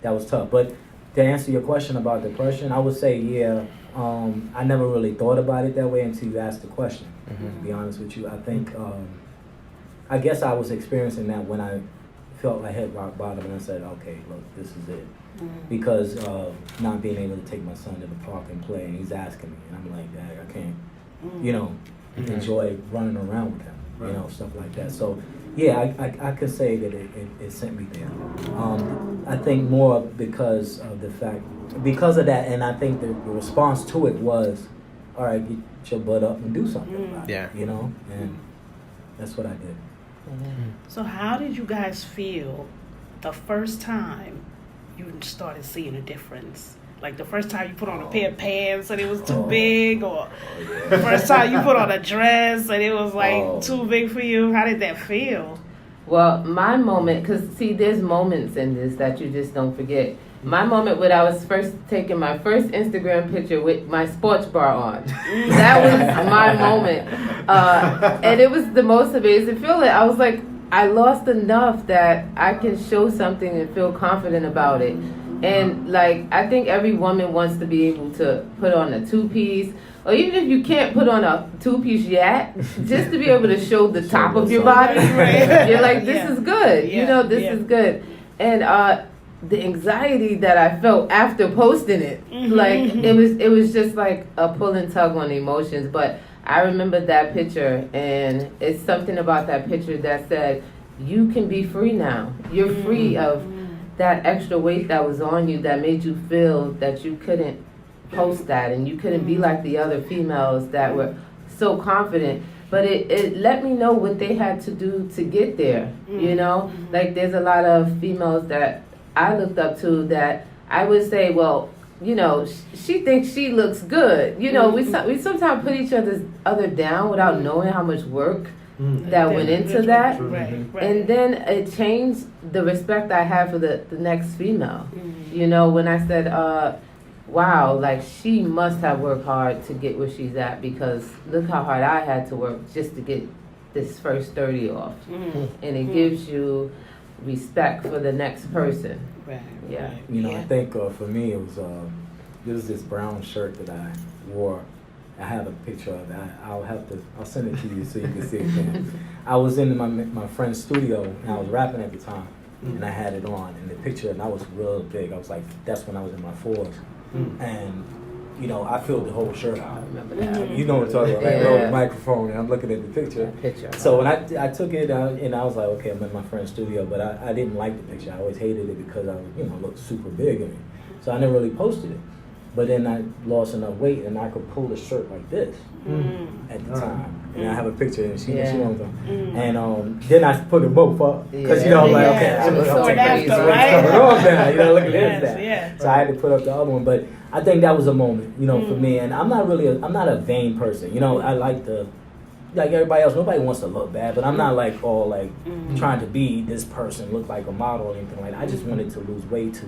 that was tough. But to answer your question about depression, I would say, I never really thought about it that way until you asked the question. To be honest with you, I think, I guess I was experiencing that when I felt I hit rock bottom and I said, okay, look, this is it. Because of not being able to take my son to the park and play, and he's asking me, and I'm like, Dad, I can't, enjoy running around with him, stuff like that. So, yeah, I could say that it sent me there. I think more because of the fact, because of that, and I think the response to it was, all right, get your butt up and do something about Yeah. it, and that's what I did. So how did you guys feel the first time you started seeing a difference? Like the first time you put on a pair of pants and it was too big, or the first time you put on a dress and it was like too big for you? How did that feel? Well, my moment, because see, there's moments in this that you just don't forget. My moment when I was first taking my first Instagram picture with my sports bra on. That was my moment. And it was the most amazing feeling. I was like, I lost enough that I can show something and feel confident about it. And like, I think every woman wants to be able to put on a 2-piece, or even if you can't put on a 2-piece yet, just to be able to show the top of your body. You're like, this is good. Yeah. This is good. And the anxiety that I felt after posting it, like it was just like a pull and tug on emotions. But I remember that picture, and it's something about that picture that said, "You can be free now. You're free of that extra weight that was on you that made you feel that you couldn't post that and you couldn't be like the other females that were so confident." But it let me know what they had to do to get there, you know? Like, there's a lot of females that I looked up to that I would say, well, you know, she thinks she looks good. You know, we sometimes put each other down without knowing how much work that went into that. Right. And then it changed the respect I have for the next female. You know, when I said, wow, like, she must have worked hard to get where she's at, because look how hard I had to work just to get this first 30 off. And it gives you respect for the next person. Right. Yeah. Right. You know, I think for me it was there was this brown shirt that I wore. I have a picture of it. I'll send it to you so you can see it again. I was in my friend's studio and I was rapping at the time, and I had it on, and the picture, and I was real big. I was like, that's when I was in my 40s. And you know, I filled the whole shirt out. I remember that. You know what I'm talking about, right? Yeah. With the microphone, and I'm looking at the picture. Picture. So when I took it and I was like, okay, I'm in my friend's studio, but I didn't like the picture. I always hated it because I was, you know, looked super big in it. So I never really posted it. But then I lost enough weight and I could pull the shirt like this at the time. And I have a picture, and she knows what I'm talking. And then I put them both up because, you know, I'm like, okay, I'm Before and taking after, what's coming off now. You know, look at this. Yes. So I had to put up the other one, but I think that was a moment, you know, for me. And I'm not a vain person. You know, I like everybody else, nobody wants to look bad, but I'm not like all like trying to be this person, look like a model or anything like that. I just wanted to lose weight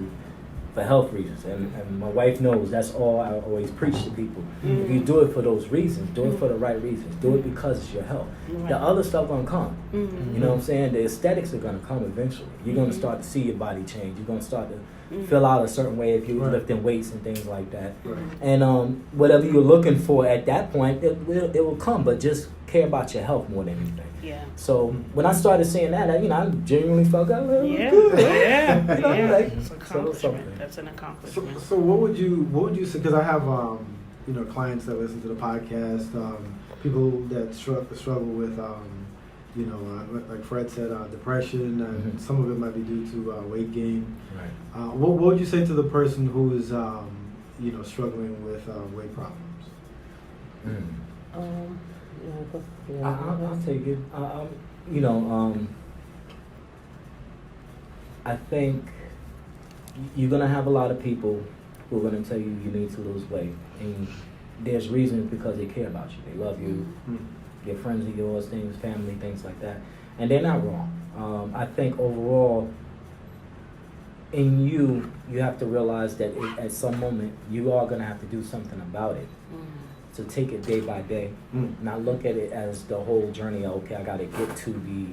for health reasons, and my wife knows that's all I always preach to people. If you do it for those reasons, do it for the right reasons, do it because it's your health. The other stuff gonna come. You know what I'm saying? The aesthetics are gonna come eventually. You're gonna start to see your body change. You're gonna start to fill out a certain way if you're lifting weights and things like that. And whatever you're looking for at that point, it will come. But just care about your health more than anything. Yeah. So when I started seeing that, I genuinely felt good. Yeah. You know, Yeah. like, It's an so accomplishment. something. That's an accomplishment. So what would you say? Because I have you know, clients that listen to the podcast, people that struggle with you know, like Fred said, depression, and some of it might be due to weight gain. Right. What would you say to the person who is you know, struggling with weight problems? I'll take it. You know, I think you're gonna have a lot of people who are gonna tell you you need to lose weight, and there's reasons because they care about you, they love you, they're friends of yours, things, family, things like that, and they're not wrong. I think overall, in you have to realize that at some moment you are gonna have to do something about it. So take it day by day, not look at it as the whole journey. Okay, I got to get to the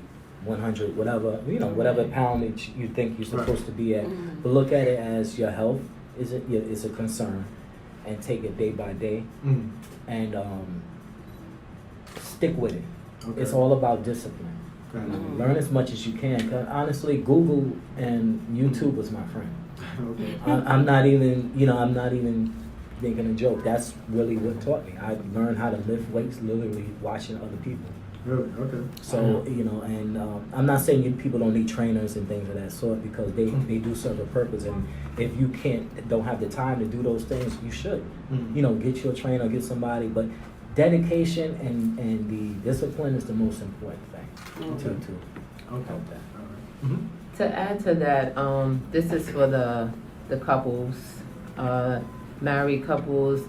100, whatever, you know, whatever poundage you think you're supposed to be at. But look at it as your health is a concern, and take it day by day, and stick with it. Okay. It's all about discipline. Learn as much as you can. 'Cause honestly, Google and YouTube was my friend. Okay. I'm not even making a joke. That's really what taught me. I learned how to lift weights literally watching other people. Really? Okay. So, you know, and I'm not saying people don't need trainers and things of that sort, because they do serve a purpose. And if you don't have the time to do those things, you should. You know, get your trainer, get somebody. But dedication and the discipline is the most important thing to help that. All right. To add to that, this is for the couples, married couples,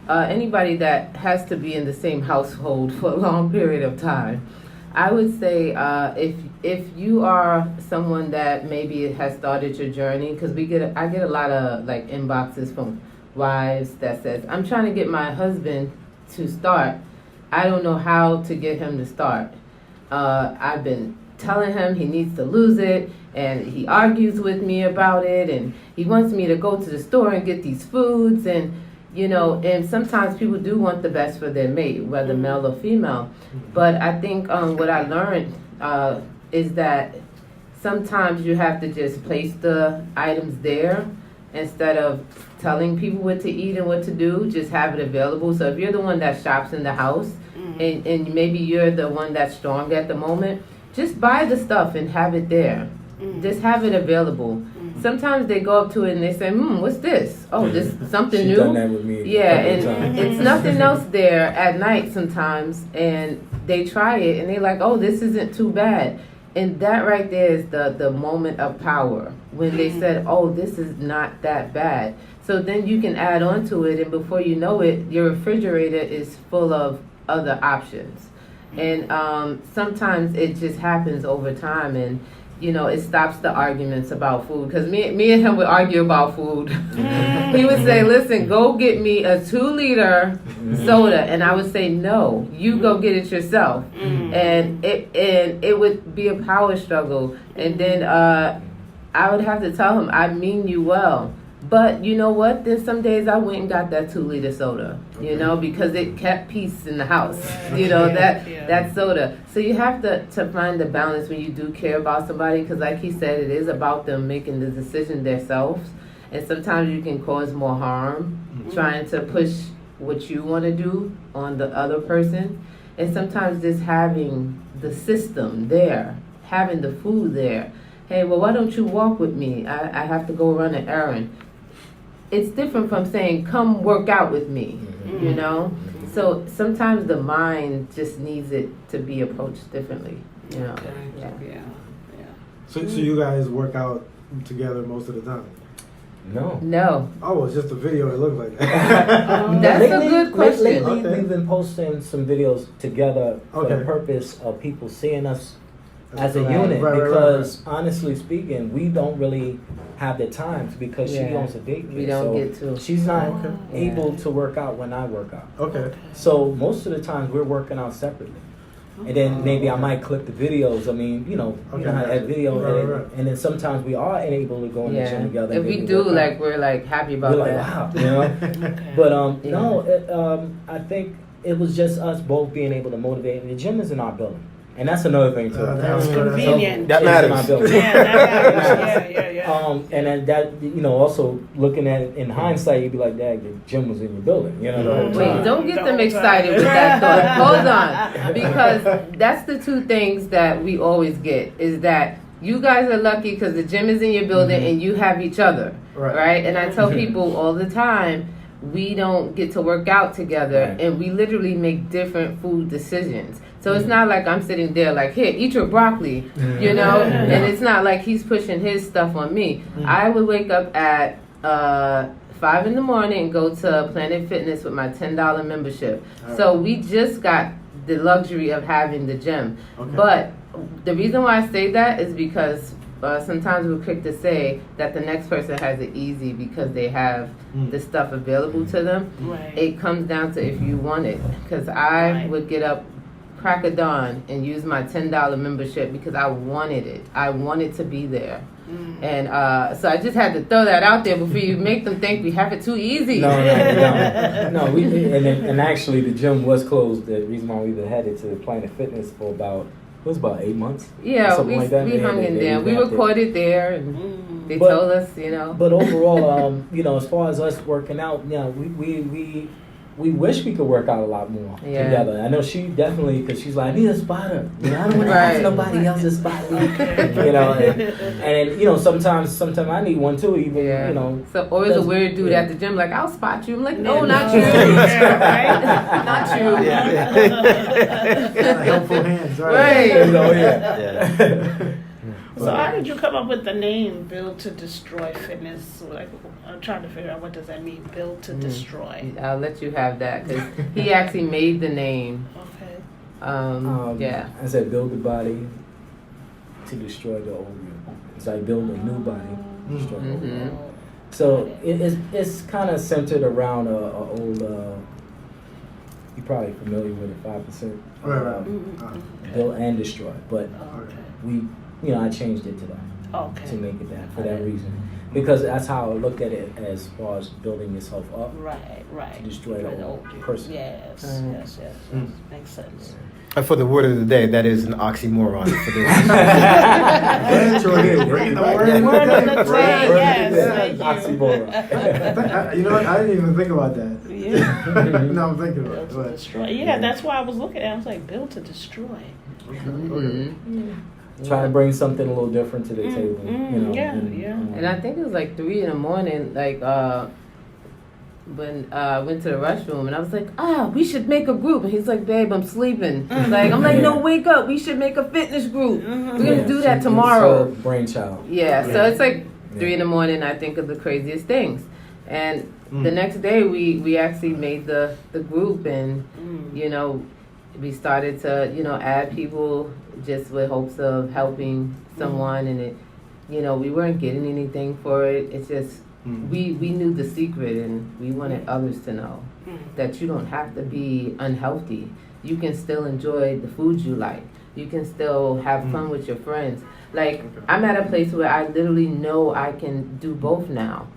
anybody that has to be in the same household for a long period of time. I would say if you are someone that maybe has started your journey, because I get a lot of like inboxes from wives that says, I'm trying to get my husband to start. I don't know how to get him to start. I've been telling him he needs to lose it, and he argues with me about it, and he wants me to go to the store and get these foods, and you know, and sometimes people do want the best for their mate, whether male or female. But I think what I learned is that sometimes you have to just place the items there instead of telling people what to eat and what to do. Just have it available. So if you're the one that shops in the house, and maybe you're the one that's strong at the moment, just buy the stuff and have it there. Just have it available. Sometimes they go up to it and they say, what's this? Oh, this is something She's new. done that with me. Yeah, a couple and times. it's nothing else there at night sometimes, and they try it and they're like, oh, this isn't too bad. And that right there is the moment of power, when they said, oh, this is not that bad. So then you can add on to it, and before you know it, your refrigerator is full of other options. And sometimes it just happens over time, and it stops the arguments about food. Because me and him would argue about food. He would say, listen, go get me a 2-liter soda. And I would say, no, you go get it yourself. And it would be a power struggle. And then I would have to tell him, I mean you well. But you know what? Then some days I went and got that 2-liter soda, because it kept peace in the house, that soda. So you have to find the balance when you do care about somebody, because like he said, it is about them making the decision themselves. And sometimes you can cause more harm trying to push what you want to do on the other person. And sometimes just having the system there, having the food there. Hey, well, why don't you walk with me? I have to go run an errand. It's different from saying, come work out with me, So sometimes the mind just needs it to be approached differently, Yeah. So you guys work out together most of the time? No. Oh, it's just a video. It looked like that. That's a good question. Lately, Okay. we've been posting some videos together for the Okay. purpose of people seeing us as a Right, unit. right, right, Because honestly speaking, we don't really have the time because she Yeah. owns a daycare. We don't so get to. She's not Okay. able to work out when I work out. Okay. So most of the times we're working out separately. And then maybe I might clip the videos. I mean, you know how that video, Right. and then sometimes we are able to go in the gym together. If and we maybe do, work out. we're happy about We're like, that. wow, But Yeah. no, I think it was just us both being able to motivate. And the gym is in our building, and that's another thing too. That's convenient. That It's in matters. our building. Yeah, that matters. Yeah. And then that, also looking at it in hindsight, you'd be like, "Dad, the gym was in your building," the whole time. Wait, don't get them Don't excited try. with that thought. Hold on. Because that's the two things that we always get, is that you guys are lucky because the gym is in your building and you have each other. Right? And I tell people all the time, we don't get to work out together, Right. and we literally make different food decisions. So it's not like I'm sitting there like, here, eat your broccoli, and it's not like he's pushing his stuff on me. I would wake up at 5 in the morning and go to Planet Fitness with my $10 membership. So we just got the luxury of having the gym. Okay. But the reason why I say that is because sometimes we're quick to say that the next person has it easy because they have the stuff available to them. Right. It comes down to if you want it. Because I Right. would get up crack of dawn and use my $10 membership because I wanted it. I wanted to be there. And so I just had to throw that out there before you make them think we have it too easy. No. And actually, the gym was closed. The reason why we were headed to Planet Fitness for about 8 months. Yeah, Something like that. we hung in there. We revamped it. recorded there, and they But- told us, But overall, as far as us working out, we wish we could work out a lot more Yeah. together. I know she definitely, because she's like, I need a spotter. I don't want to Right. ask nobody else to spot me. And sometimes I need one too. Even So always a that's- weird dude yeah. at the gym, like, I'll spot you. I'm like, no, Yeah, not no. you. Yeah, Not you. Helpful hands, Right. Yeah. So how did you come up with the name Build to Destroy Fitness? Like, I'm trying to figure out what does that mean, Build to Destroy. I'll let you have that because he actually made the name. Okay. Yeah. I said build the body to destroy the old you. It's like build a new body, destroy the old you. Mhm. So it's kind of centered around a old. You're probably familiar with it, 5%. Right. Build and destroy, but Okay. we, I changed it to that to Okay. make it that for that reason. because that's how I looked at it as far as building yourself up. Right. To destroy the old person. Yes. Mm. Makes sense. For the word of the day, that is an oxymoron. For the Bringing the Word of the day, yes, thank you. Oxymoron. You know what? I didn't even think about that. Yeah. No, I'm thinking about Build it. to But, destroy. Yeah, that's why I was looking at it. I was like, build to destroy. Mhm. Trying to bring something a little different to the table. You know, yeah. And I think it was like 3 a.m. Like when I went to the restroom, and I was like, we should make a group. And he's like, babe, I'm sleeping. I'm like, no, wake up. We should make a fitness group. We're gonna do that tomorrow. It's her brainchild. Yeah, so it's like 3 a.m. I think of the craziest things. And the next day we actually made the group, and you know, we started to, you know, add people just with hopes of helping someone, and it, you know, we weren't getting anything for it. It's just we knew the secret, and we wanted others to know that you don't have to be unhealthy. You can still enjoy the foods you like. You can still have fun with your friends. Like, I'm at a place where I literally know I can do both now.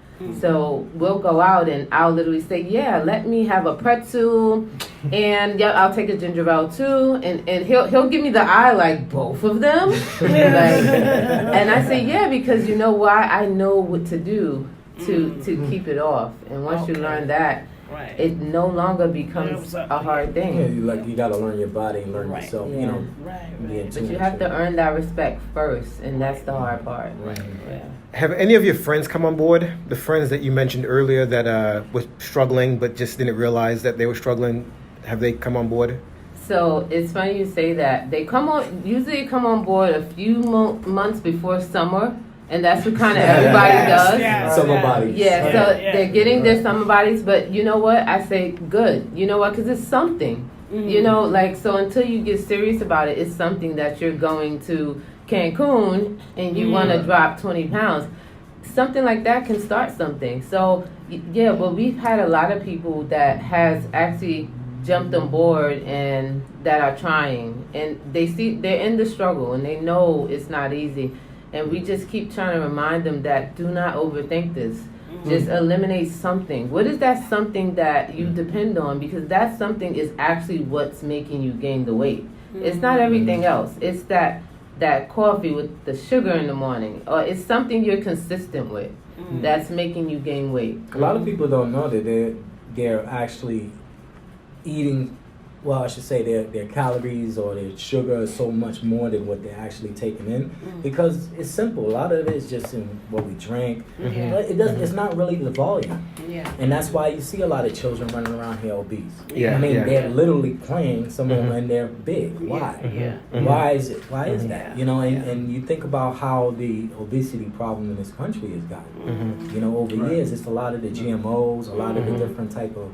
So we'll go out, and I'll literally say, yeah, let me have a pretzel, and yeah, I'll take a ginger ale too, and he'll give me the eye, like, both of them. Like, and I say, yeah, because you know why? I know what to do to keep it off. And once you learn that, Right. it no longer becomes a hard Yeah, thing. you gotta learn your body and learn Right. yourself. Yeah. You know, Right. be in Right. But tune you have with to earn that respect first, and that's the hard part. Right. Yeah. Have any of your friends come on board? The friends that you mentioned earlier that were struggling but just didn't realize that they were struggling, have they come on board? So it's funny you say that. They usually come on board a few months before summer, and that's what kind of everybody does. Yes. Summer bodies. Yeah, so Yeah. they're getting their summer bodies, but you know what? I say good. You know what? Because it's something. You know, like, so until you get serious about it, it's something that you're going to Cancun and you want to drop 20 pounds. Something like that can start something. So, yeah, but we've had a lot of people that has actually jumped on board and that are trying. And they see they're in the struggle and they know it's not easy. And we just keep trying to remind them that do not overthink this. Just eliminate something. What is that something that you depend on? Because that something is actually what's making you gain the weight. It's not everything else. It's that coffee with the sugar in the morning, or it's something you're consistent with that's making you gain weight. A lot of people don't know that they're actually eating. Well, I should say their calories or their sugar is so much more than what they're actually taking in, because it's simple. A lot of it is just in what we drink. It doesn't. It's not really the volume, Yeah. and that's why you see a lot of children running around here obese. Yeah, I mean, yeah. they're literally playing some of them and they're big. Why? Yeah. Why is it? Why is that? Yeah. You know, Yeah. and you think about how the obesity problem in this country has gotten. You know, over years, it's a lot of the GMOs, a lot of the different type of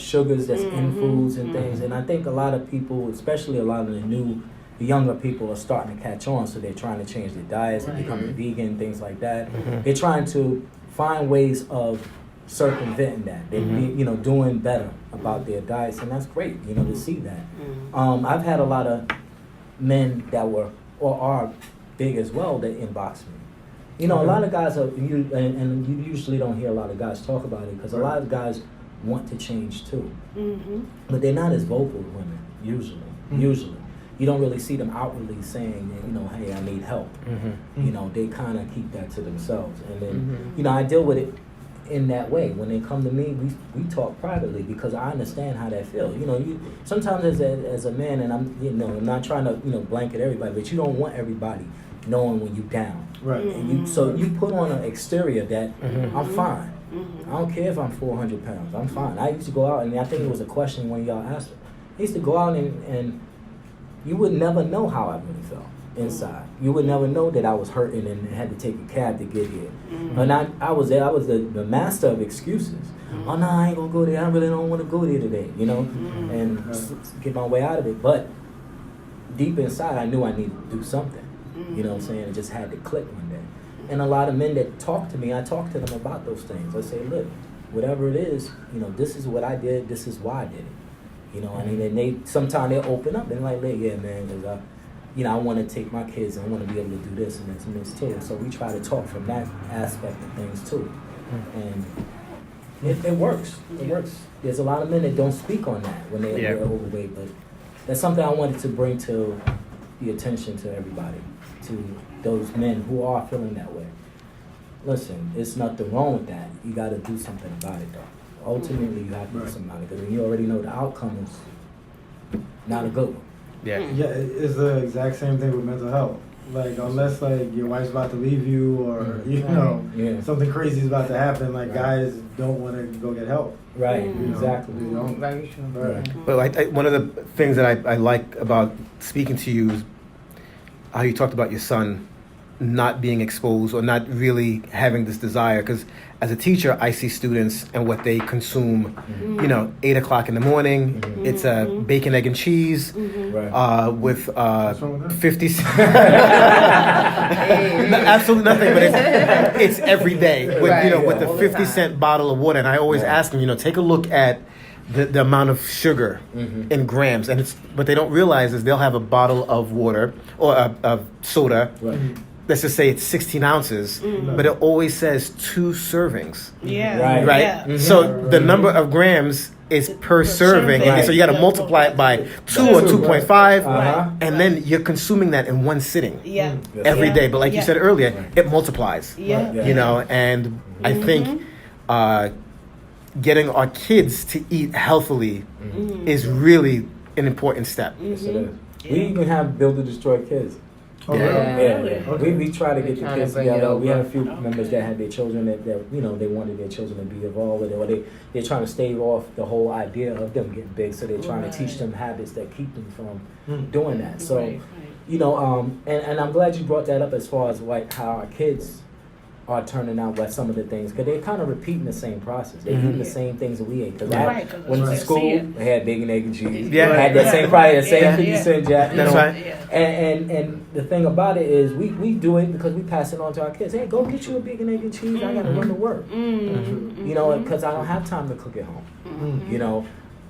sugars that's in foods and things. And I think a lot of people, especially a lot of the younger people, are starting to catch on. So they're trying to change their diets and becoming vegan, things like that. They're trying to find ways of circumventing that. They're doing better about their diets, and that's great. You know, to see that. I've had a lot of men that were or are big as well that inbox me. You know, a lot of guys and you usually don't hear a lot of guys talk about it because a lot of guys want to change too, but they're not as vocal as women usually. Usually, you don't really see them outwardly saying, you know, hey, I need help. You know, they kind of keep that to themselves, and then you know, I deal with it in that way. When they come to me, we talk privately because I understand how that feels. You know, you sometimes as a man, and I'm not trying to blanket everybody, but you don't want everybody knowing when you down. right. And so you put on an exterior that I'm fine. I don't care if I'm 400 pounds. I'm fine. I used to go out, and I think it was a question when y'all asked. I used to go out and you would never know how I really felt inside. You would never know that I was hurting and had to take a cab to get here. And I was there. I was the master of excuses. Oh no, I ain't gonna go there. I really don't want to go there today. You know, and get my way out of it. But deep inside, I knew I needed to do something. You know what I'm saying? It just had to click one day. And a lot of men that talk to me, I talk to them about those things. I say, look, whatever it is, this is what I did. This is why I did it. And then sometimes they open up and like, yeah, man, because I want to take my kids and I want to be able to do this and this and this too. So we try to talk from that aspect of things too. And it works. It works. There's a lot of men that don't speak on that when they're overweight, but that's something I wanted to bring to the attention to everybody, to those men who are feeling that way. Listen, it's nothing wrong with that. You got to do something about it, though. Ultimately, you have to do something about it, because you already know the outcome is not a good one. Yeah, it's the exact same thing with mental health. Like, unless like your wife's about to leave you, or you know something crazy is about to happen, like guys don't want to go get help. Right, exactly. You know? Very true. Right. But one of the things that I like about speaking to you is how you talked about your son not being exposed or not really having this desire. Because as a teacher, I see students and what they consume. 8 o'clock in the morning. It's a bacon, egg, and cheese with 50 cents. Absolutely nothing, but it's every day with with the 50-cent bottle of water. And I always ask them, take a look at the amount of sugar in grams, and what they don't realize is they'll have a bottle of water or of soda. Let's just say it's 16 ounces, but it always says 2 servings. Yeah. Right? Yeah. So the number of grams is per serving. And so you got to multiply it by 2 or 2.5, and then you're consuming that in one sitting every day. But like you said earlier, it multiplies. And I think getting our kids to eat healthily is really an important step. Yes, it is. We even have Build to Destroy Kids. Okay. We try to get the kids together. We have a few members that had their children that they wanted their children to be involved with it, or they're trying to stave off the whole idea of them getting big, so they're trying to teach them habits that keep them from doing that. So, and I'm glad you brought that up as far as like how our kids are turning out with some of the things, because they're kind of repeating the same process. They're eating the same things that we ate. Because I went to school, I had bacon, egg, and cheese. I had that same probably the same 50 Jack. That's right. And the thing about it is we do it because we pass it on to our kids. Hey, go get you a bacon, egg, and cheese. I got to run to work. Because I don't have time to cook at home.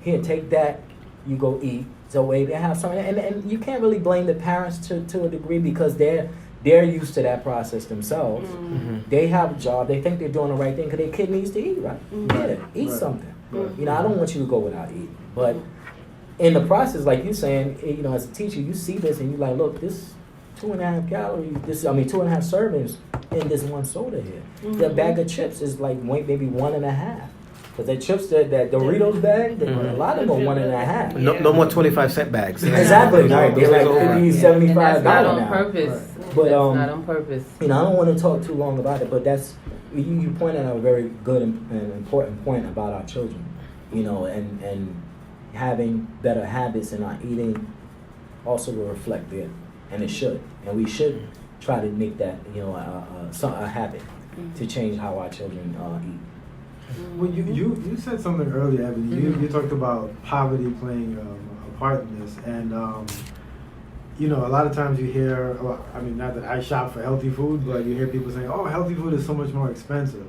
Here, take that. You go eat. So they have something, and you can't really blame the parents to a degree, because they're used to that process themselves. They have a job. They think they're doing the right thing because their kid needs to eat, right? Eat something. I don't want you to go without eating. But in the process, like you're saying, as a teacher, you see this and you're like, look, this 2.5 calories, 2.5 servings in this one soda here. The bag of chips is like maybe 1.5. Because the chips, that Doritos bag, a lot of them are 1.5. No more 25-cent bags. Exactly. Right. They're like $50, $75 That's not on now. purpose. But that's not on purpose. I don't want to talk too long about it, but that's you pointed out a very good and important point about our children, and having better habits in our eating also will reflect there, and it should, and we should try to make that a habit to change how our children eat. Well, you said something earlier, Ebony. You talked about poverty playing a part in this, and a lot of times you hear, not that I shop for healthy food, but you hear people saying, "Oh, healthy food is so much more expensive."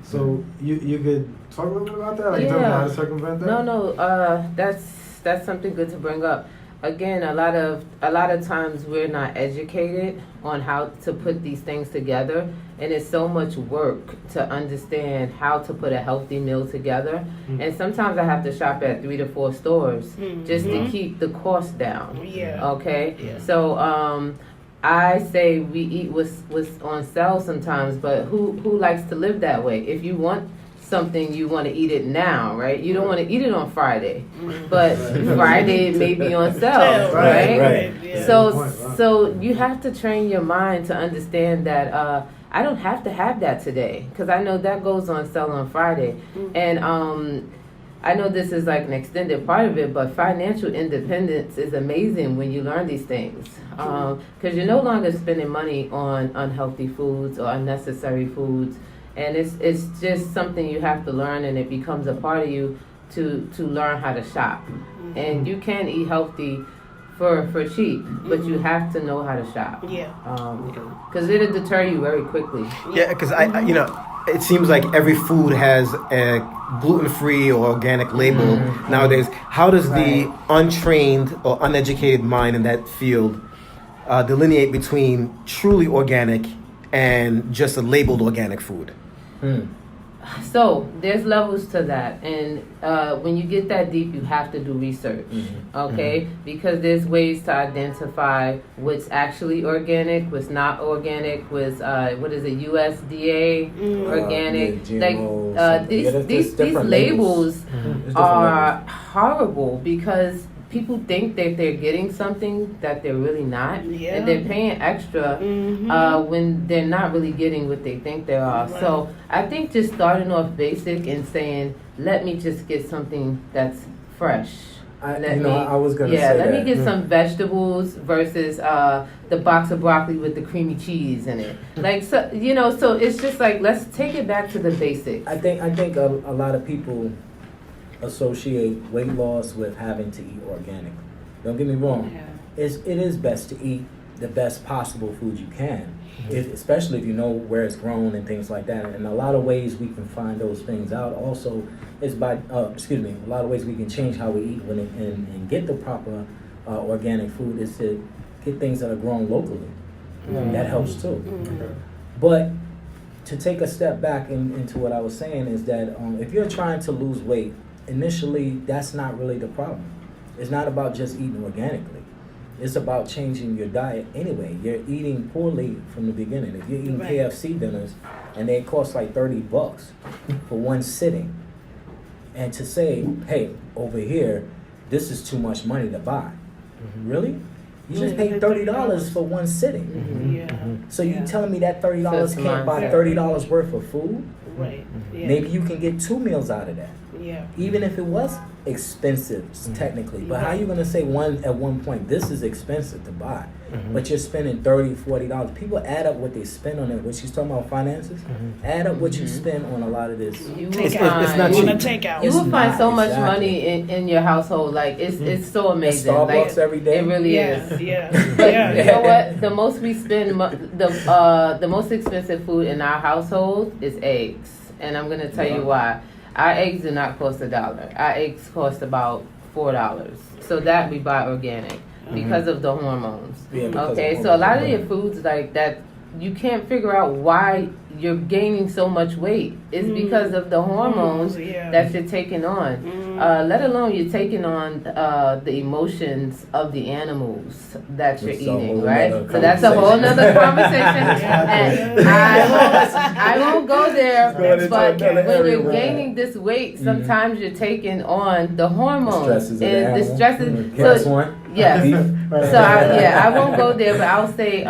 So you could talk a little bit about that, tell me how to circumvent that. No, that's something good to bring up. Again, a lot of times we're not educated on how to put these things together, and it's so much work to understand how to put a healthy meal together. And sometimes I have to shop at 3 to 4 stores just to keep the cost down. Okay. So I say we eat what's on sale sometimes, but who likes to live that way? If you want something, you want to eat it now, right? You don't want to eat it on Friday, but Friday it may be on sale, right? So you have to train your mind to understand that I don't have to have that today, because I know that goes on sale on Friday. And I know this is like an extended part of it, but financial independence is amazing when you learn these things, because you're no longer spending money on unhealthy foods or unnecessary foods. And it's just something you have to learn, and it becomes a part of you to learn how to shop. And you can eat healthy for cheap, but you have to know how to shop. Because it'll deter you very quickly. Yeah, because it seems like every food has a gluten-free or organic label nowadays. How does the untrained or uneducated mind in that field delineate between truly organic and just a labeled organic food? So there's levels to that, and when you get that deep, you have to do research, okay? Because there's ways to identify what's actually organic, what's not organic, what's what is it, USDA organic? GMO, These labels are horrible because people think that they're getting something that they're really not, and they're paying extra when they're not really getting what they think they are. Right. So I think just starting off basic and saying, let me just get something that's fresh. I was gonna say let that. me get some vegetables versus the box of broccoli with the creamy cheese in it. Like, so so it's just like, let's take it back to the basics. I think a lot of people associate weight loss with having to eat organic. Don't get me wrong. It is best to eat the best possible food you can, especially if you know where it's grown and things like that. And a lot of ways we can find those things out also is by, a lot of ways we can change how we eat and get the proper organic food is to get things that are grown locally. That helps too. But to take a step back into what I was saying is that if you're trying to lose weight, initially, that's not really the problem. It's not about just eating organically. It's about changing your diet anyway. You're eating poorly from the beginning. If you're eating KFC dinners and they cost like $30 for one sitting, and to say, hey, over here, this is too much money to buy. Really? You just paid $30 for one sitting. So you telling me that $30 can't buy $30 worth of food? Right. Yeah. Maybe you can get 2 meals out of that. Yeah. Even if it was expensive technically. But how you gonna say at one point this is expensive to buy, but you're spending $30, $40? People add up what they spend on it. When she's talking about finances, add up what you spend on a lot of this. It's not You cheap. want to take out. You will find not, so much exactly. money in your household. Like it's so amazing. Starbucks Like, every day. It really Yeah. is. Yeah. But Yeah. you know what? The most we spend, the most expensive food in our household is eggs, and I'm gonna tell you why. Our eggs do not cost $1. Our eggs cost about $4. So that we buy organic because of the hormones. Yeah, because Okay, of so a lot of hormones. your foods like that, you can't figure out why you're gaining so much weight. It's because of the hormones that you're taking on. Let alone you're taking on the emotions of the animals that you're That's a eating, whole right? nother So that's a whole nother conversation. And I won't go there, Going into but another when area you're where- gaining this weight, sometimes you're taking on the hormones. Stresses of the and the animal. stresses. Guess So, what? yes. Beef. So I won't go there, but I'll say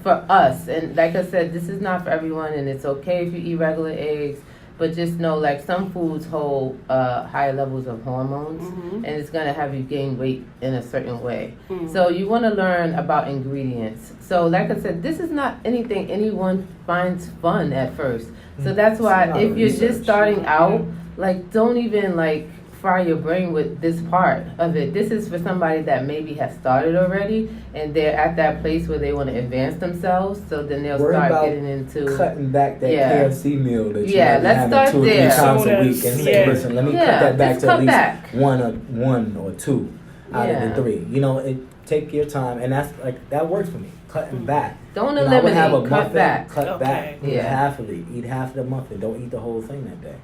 for us, and like I said, this is not for everyone, and it's okay if you eat regular eggs, but just know like some foods hold high levels of hormones, and it's gonna have you gain weight in a certain way. So you want to learn about ingredients. So like I said, this is not anything anyone finds fun at first. So that's It's a why lot if of you're research. just starting out, like don't even like fry your brain with this part of it. This is for somebody that maybe has started already and they're at that place where they want to advance themselves, so then they'll Worry start about getting into cutting back that Yeah. KFC meal that you Yeah, might be let's having start 2 or 3 there. times a Sodas, week and say, yeah. listen, let me cut Yeah, that back just to cut at least back. one or two out of Yeah. the 3. Take your time, and that's like that works for me. Cutting back. Don't I would have a eliminate, cut muffin, back. cut Okay. back. Eat Yeah. half of it. Eat half of the muffin. Don't eat the whole thing that day.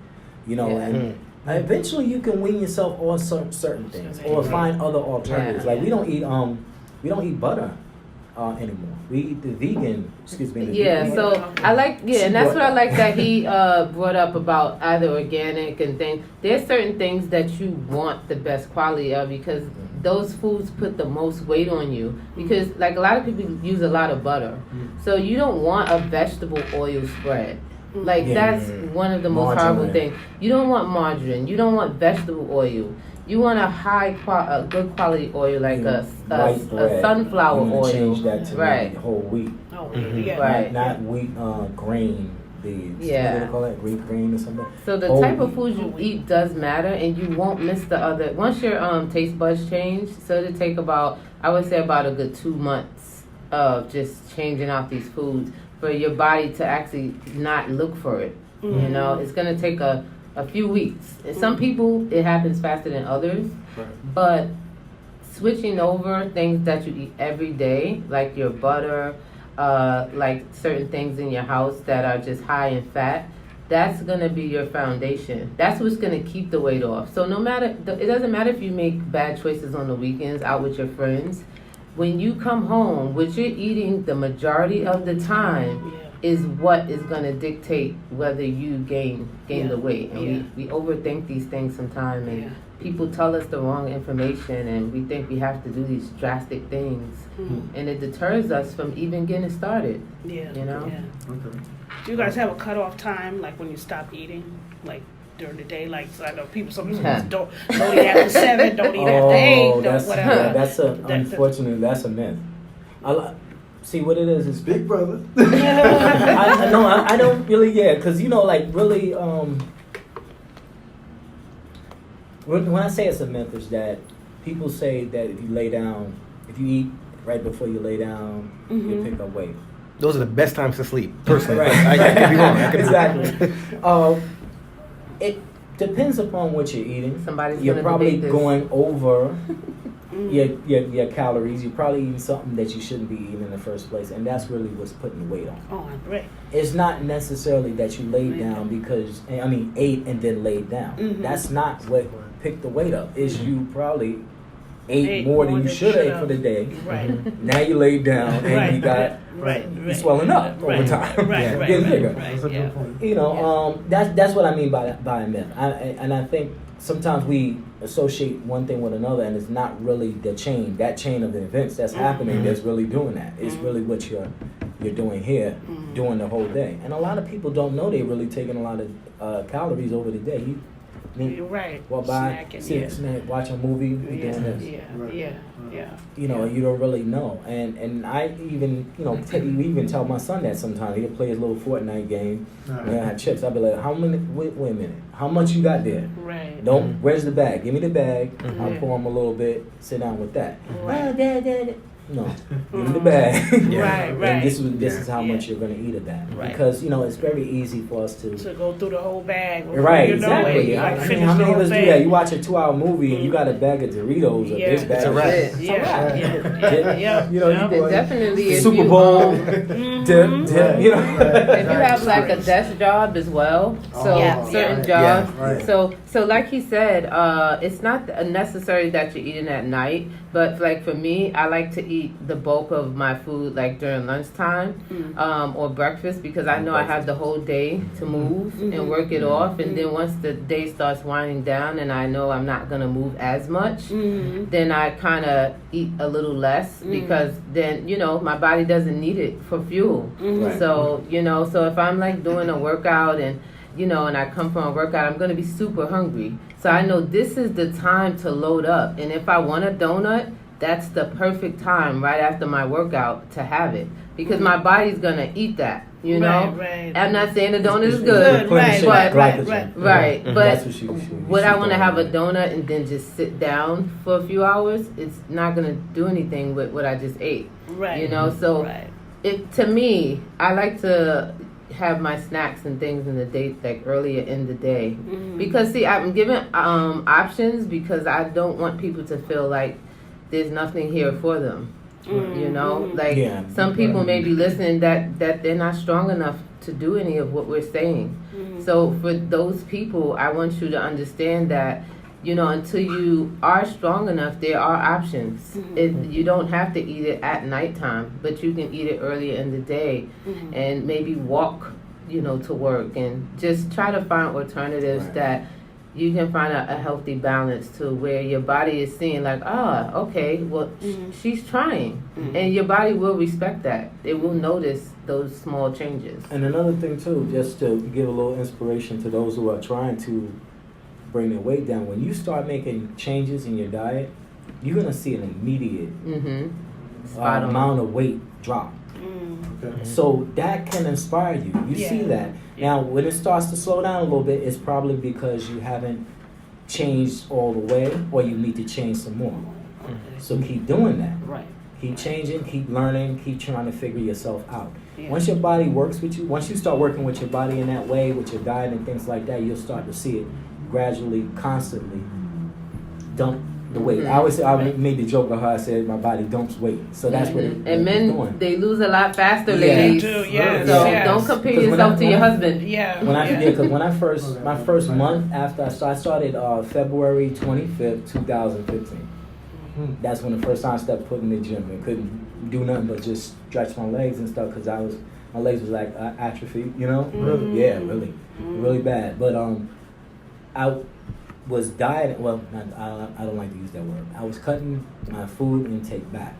Yeah. And eventually you can wean yourself on certain things, or find other alternatives. Yeah. Like we don't eat butter anymore. We eat the vegan. Yeah, vegan. so I like, and that's what I like that he brought up about either organic and things. There's certain things that you want the best quality of because those foods put the most weight on you. Because like a lot of people use a lot of butter, so you don't want a vegetable oil spread. Like that's one of the most horrible Margarine. things. You don't want margarine. You don't want vegetable oil. You want a good quality oil like a White bread. sunflower I'm gonna oil. change that to Right. maybe whole wheat. Oh, yeah. Right. Not wheat grain beans. Yeah. What do they call it? Wheat grain or something? So the Whole type of wheat. food you eat does matter, and you won't miss the other. Once your taste buds change, so it'll take about, I would say about a good 2 months of just changing out these foods for your body to actually not look for it. You know, it's gonna take a few weeks. And some people it happens faster than others, but switching over things that you eat every day, like your butter, like certain things in your house that are just high in fat, that's gonna be your foundation. That's what's gonna keep the weight off. So no matter, it doesn't matter if you make bad choices on the weekends out with your friends. When you come home, what you're eating the majority of the time is what is gonna dictate whether you gain the weight. And we overthink these things sometimes, and people tell us the wrong information, and we think we have to do these drastic things, and it deters us from even getting started. Yeah. You know? Yeah. Okay. Do you guys have a cutoff time, like when you stop eating, like during the day? Like, so I know people sometimes don't eat after 7, don't eat after 8, don't that's, whatever. yeah, that's unfortunately, that's a myth. See, what it is Big brother. I don't really, because, like, really, when I say it's a myth, is that people say that if you lay down, if you eat right before you lay down, you pick up weight. Those are the best times to sleep, personally. Right. I could be wrong. Exactly. It depends upon what you're eating. Somebody's You're gonna probably debate this. going over your calories. You're probably eating something that you shouldn't be eating in the first place, and that's really what's putting the weight on. Oh, right. It's not necessarily that you laid down because, ate and then laid down. That's not what picked the weight up. It's you probably ate more than you should have ate for the day. Right. Now you laid down and you got you're swelling up over time. Right. Getting bigger. That's a good point. That's what I mean by a myth. I think sometimes we associate one thing with another, and it's not really that chain of events that's happening that's really doing that. It's really what you're doing here during the whole day. And a lot of people don't know they're really taking a lot of calories over the day. You're right. Walk by, Snacking, sit, snack, watch a movie, you're doing this. Yeah. You don't really know. And I even, we even tell my son that sometimes. He'll play his little Fortnite game, and he'll have chips. I'll be like, wait a minute, how much you got there? Right. Where's the bag? Give me the bag. I'll pour him a little bit, sit down with that. Right. Oh, Dad. No, give me the bag. Right. And this is how much you're going to eat of that. Right. Because, it's very easy for us to go through the whole bag. Before right, you know exactly. it, you like finish how the many of whole us do bag. that? You watch a 2-hour movie and you got a bag of Doritos, a big bag. It's a wrap. Yeah. It definitely is. Super Bowl, dip. If you have like a desk job as well, so certain jobs. So like he said, it's not necessary that you're eating at night, but like for me, I like to eat the bulk of my food like during lunchtime or breakfast, because I know I have the whole day to move and work it off, and then once the day starts winding down and I know I'm not gonna move as much, then I kind of eat a little less, because then my body doesn't need it for fuel. So so if I'm like doing a workout and and I come from a workout, I'm going to be super hungry. So I know this is the time to load up. And if I want a donut, that's the perfect time right after my workout to have it, because my body's going to eat that, Right. I'm not saying the donut is good, Right. But would I want to have a donut and then just sit down for a few hours? It's not going to do anything with what I just ate. Right. So to me, I like to have my snacks and things in the day, like earlier in the day, because I'm giving options, because I don't want people to feel like there's nothing here for them. Some people may be listening that they're not strong enough to do any of what we're saying. So for those people, I want you to understand that until you are strong enough, there are options. You don't have to eat it at nighttime, but you can eat it earlier in the day, and maybe walk, to work, and just try to find alternatives that you can find a healthy balance to where your body is seeing like, okay, well, she's trying, and your body will respect that. It will notice those small changes. And another thing too, just to give a little inspiration to those who are trying to bring their weight down, when you start making changes in your diet, you're going to see an immediate amount of weight drop. So that can inspire you. You see that. Now, when it starts to slow down a little bit, it's probably because you haven't changed all the way, or you need to change some more. So keep doing that. Right. Keep changing, keep learning, keep trying to figure yourself out. Once your body works with you, once you start working with your body in that way, with your diet and things like that, you'll start to see it gradually, constantly dump the weight. I made the joke of her. I said my body dumps weight, so that's what it. And men, doing. they lose a lot faster, Yeah. ladies. They do, yes, So yes. don't compare 'Cause when yourself I- to your husband. Yeah. When I yeah. because when my first month after I started February 25th, 2015. That's when the first time I stepped foot in the gym and couldn't do nothing but just stretch my legs and stuff because my legs was like atrophy, you know. Really? Yeah, really bad. But I was dieting. Well, I don't like to use that word. I was cutting my food intake back,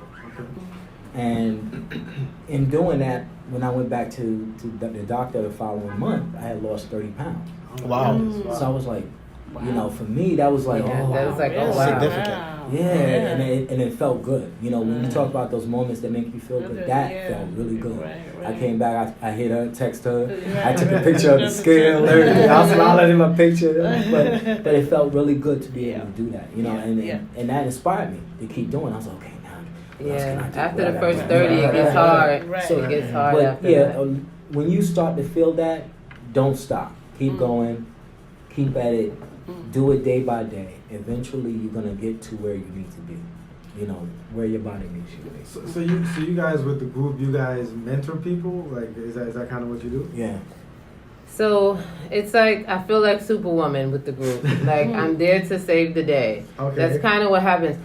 and in doing that, when I went back to the doctor the following month, I had lost 30 pounds. Wow. So I was like, you know, for me that was like, Yeah, oh, that was like, wow. oh, wow. Significant. Yeah, and it felt good. You know, when you talk about those moments that make you feel good, that Yeah. felt really good. Right, I right. came back, I hit her, text her, I Right. took a picture of the scale, everything. I was smiling in my picture, but it felt really good to be able to do that. You know, and that inspired me to keep doing. I was like, okay, now. what else can I Yeah, do? after What the I first got? 30, it gets hard. Right. It gets hard But after yeah, that. when you start to feel that, don't stop. Keep going. Keep at it. Do it day by day. Eventually, you're gonna get to where you need to be. You know where your body needs you to be. So you guys with the group, you guys mentor people? Like, is that kind of what you do? Yeah. So it's like I feel like Superwoman with the group. Like I'm there to save the day. Okay. That's kind of what happens.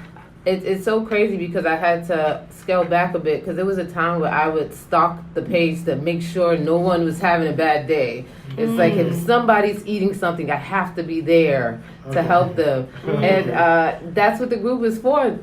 It's so crazy because I had to scale back a bit because there was a time where I would stalk the page to make sure no one was having a bad day. It's like if somebody's eating something, I have to be there to Okay. help them, and that's what the group is for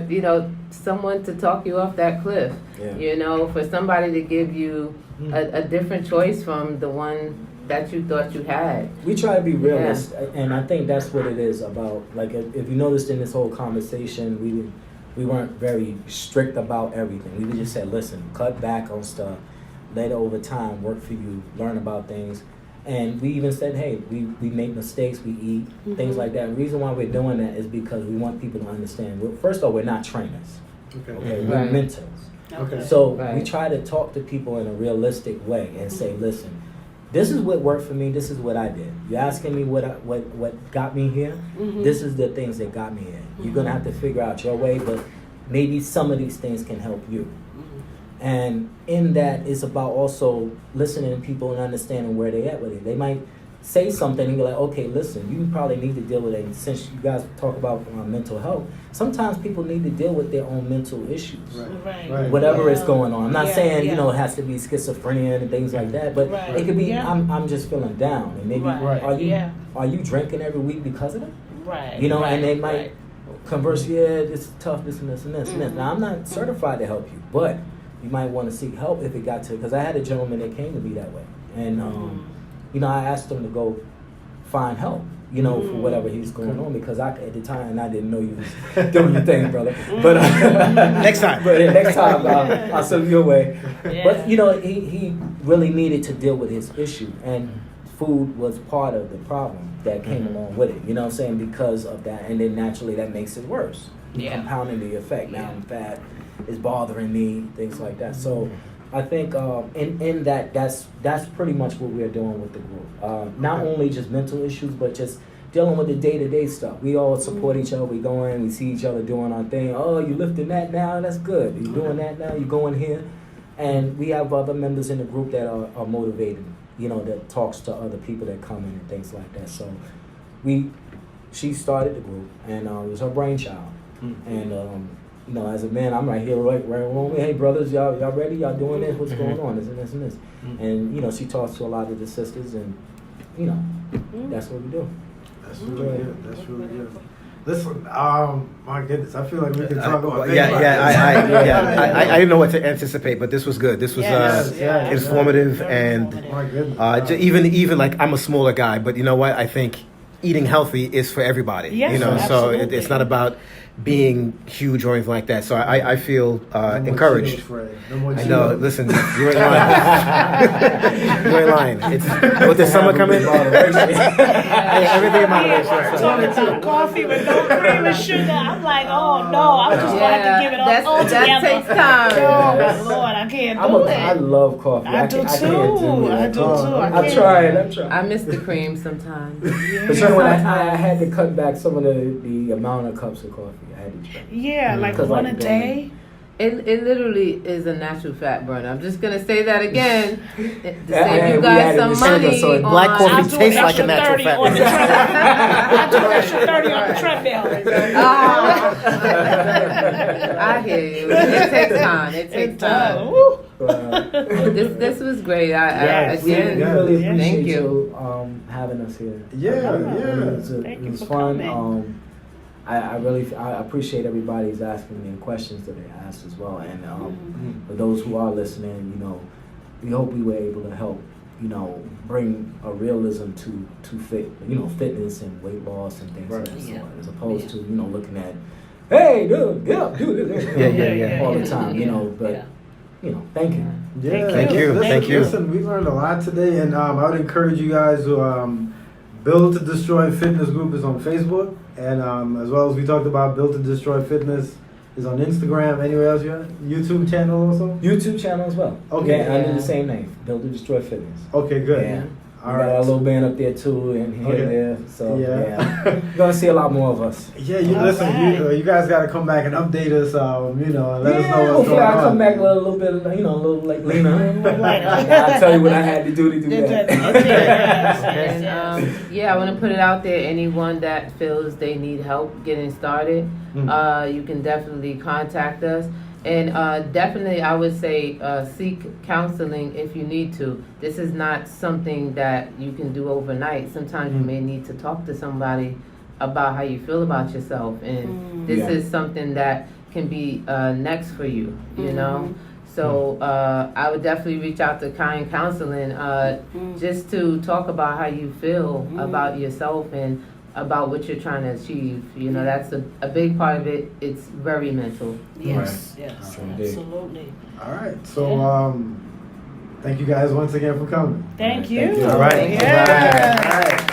you know someone to talk you off that cliff. Yeah. You know, for somebody to give you a different choice from the one that you thought you had. We try to be realist, and I think that's what it is about. Like, if you noticed in this whole conversation, we weren't very strict about everything. We just said, listen, cut back on stuff, let it over time work for you, learn about things. And we even said, hey, we make mistakes, we eat, things like that. The reason why we're doing that is because we want people to understand. First of all, we're not trainers. Okay, we're Right. mentors. Okay. So we Right. try to talk to people in a realistic way and say, listen, this is what worked for me. This is what I did. You're asking me what got me here. This is the things that got me here. You're gonna have to figure out your way, but maybe some of these things can help you. And in that, it's about also listening to people and understanding where they at with it. They might say something and you're like, okay, listen, you probably need to deal with it. And since you guys talk about mental health, sometimes people need to deal with their own mental issues. Right. Right. Whatever is going on. I'm not Yeah, saying, yeah. you know, it has to be schizophrenia and things like that, but Right. it could be, Yeah. I'm just feeling down. And maybe, Right. Right. are you drinking every week because of it? Right. You know, right, and they might right. converse, yeah, this is tough, this and this and this and this. Now, I'm not certified to help you, but you might want to seek help if it got to, because I had a gentleman that came to me that way. And, you know, I asked him to go find help, you know, for whatever he's going on, because at the time, I didn't know you was doing your thing, brother. But Next time. But next time, I'll send you your way. Yeah. But, you know, he really needed to deal with his issue, and food was part of the problem that came along with it, you know what I'm saying, because of that, and then naturally that makes it worse, Yeah. compounding the effect. Now I'm fat, it's bothering me, things like that. So I think in that's pretty much what we're doing with the group. Not only just mental issues, but just dealing with the day-to-day stuff. We all support each other. We go in, we see each other doing our thing. Oh, you lifting that now? That's good. You doing that now? You going here? And we have other members in the group that are motivated, you know, that talks to other people that come in and things like that. So she started the group, and it was her brainchild. And you know, as a man, I'm right here, right along with, hey brothers, y'all ready? Y'all doing this? What's going on? This and this and this. And you know, she talks to a lot of the sisters, and you know, that's what we do. That's really good. That's really good. Listen, my goodness, I feel like we can talk about things Yeah, like I didn't know what to anticipate, but this was good. This was Yes, yeah, informative, Very and informative. My goodness. even like I'm a smaller guy, but you know what? I think eating healthy is for everybody. Yes, you know, so absolutely. it's not about being huge or anything like that. So I feel No more encouraged. Cheetos, Fred. No more I Cheetos. know. Listen, you're in line. You're in line. It's with the summer coming. Everything in moderation. Yeah, talking about coffee with no cream and sugar. I'm like, oh no, I'm just gonna have to give it up that altogether. takes time. Oh my Lord, I can't do I it. love coffee. I do can't too. do it. I do too. I I'm can't. trying. I miss the cream sometimes. But you know even when I sometimes. had to cut back some of the amount of cups of coffee, I had to try. Yeah, like 'Cause, one like, a day. It literally is a natural fat burner. I'm just gonna say that again to And save you we guys added some the sugar, money. so it- Black on- coffee I'll do tastes an like a extra natural 30 fat on the burner. treadmill. I'll do an extra 30 on the treadmill. I hear you. It takes time. It takes It does. time. Woo. This was great. Yes, We Again, yeah. really Yeah. appreciate Thank you having us here. Yeah, Thank It you was for fun. coming. I appreciate everybody's asking me questions that they asked as well. And for those who are listening, we hope we were able to help, bring a realism to fitness and weight loss and things Right. of that Yeah. sort, as opposed to looking at, hey, dude, get up, do this, Yeah. all the time, But thank you. Yeah, Thank you. Listen, Thank you. Listen, we learned a lot today, and I would encourage you guys to Build to Destroy Fitness group is on Facebook, and as well as we talked about, Build to Destroy Fitness is on Instagram. Anywhere else you have? YouTube channel also? YouTube channel as well. Okay. Yeah, under Yeah. the same name, Build to Destroy Fitness. Okay, good. Yeah. All We got right. our little band up there too, and here Okay. and there. So Yeah. yeah, you're gonna see a lot more of us. Yeah, you All listen. right. You guys got to come back and update us. And let us know what's hopefully going I'll on. come back with a little bit, a little like leaner. Lighter. I'll tell you what I had to do to do that. And I want to put it out there. Anyone that feels they need help getting started, you can definitely contact us. And definitely, I would say seek counseling if you need to. This is not something that you can do overnight. Sometimes you may need to talk to somebody about how you feel about yourself, and this Yeah. is something that can be next for you. You know. So I would definitely reach out to Kind Counseling just to talk about how you feel about yourself and about what you're trying to achieve. That's a big part of it. It's very mental. Yes, yes, Indeed. absolutely. All right. So, thank you guys once again for coming. Thank you. All right. Yeah. All right.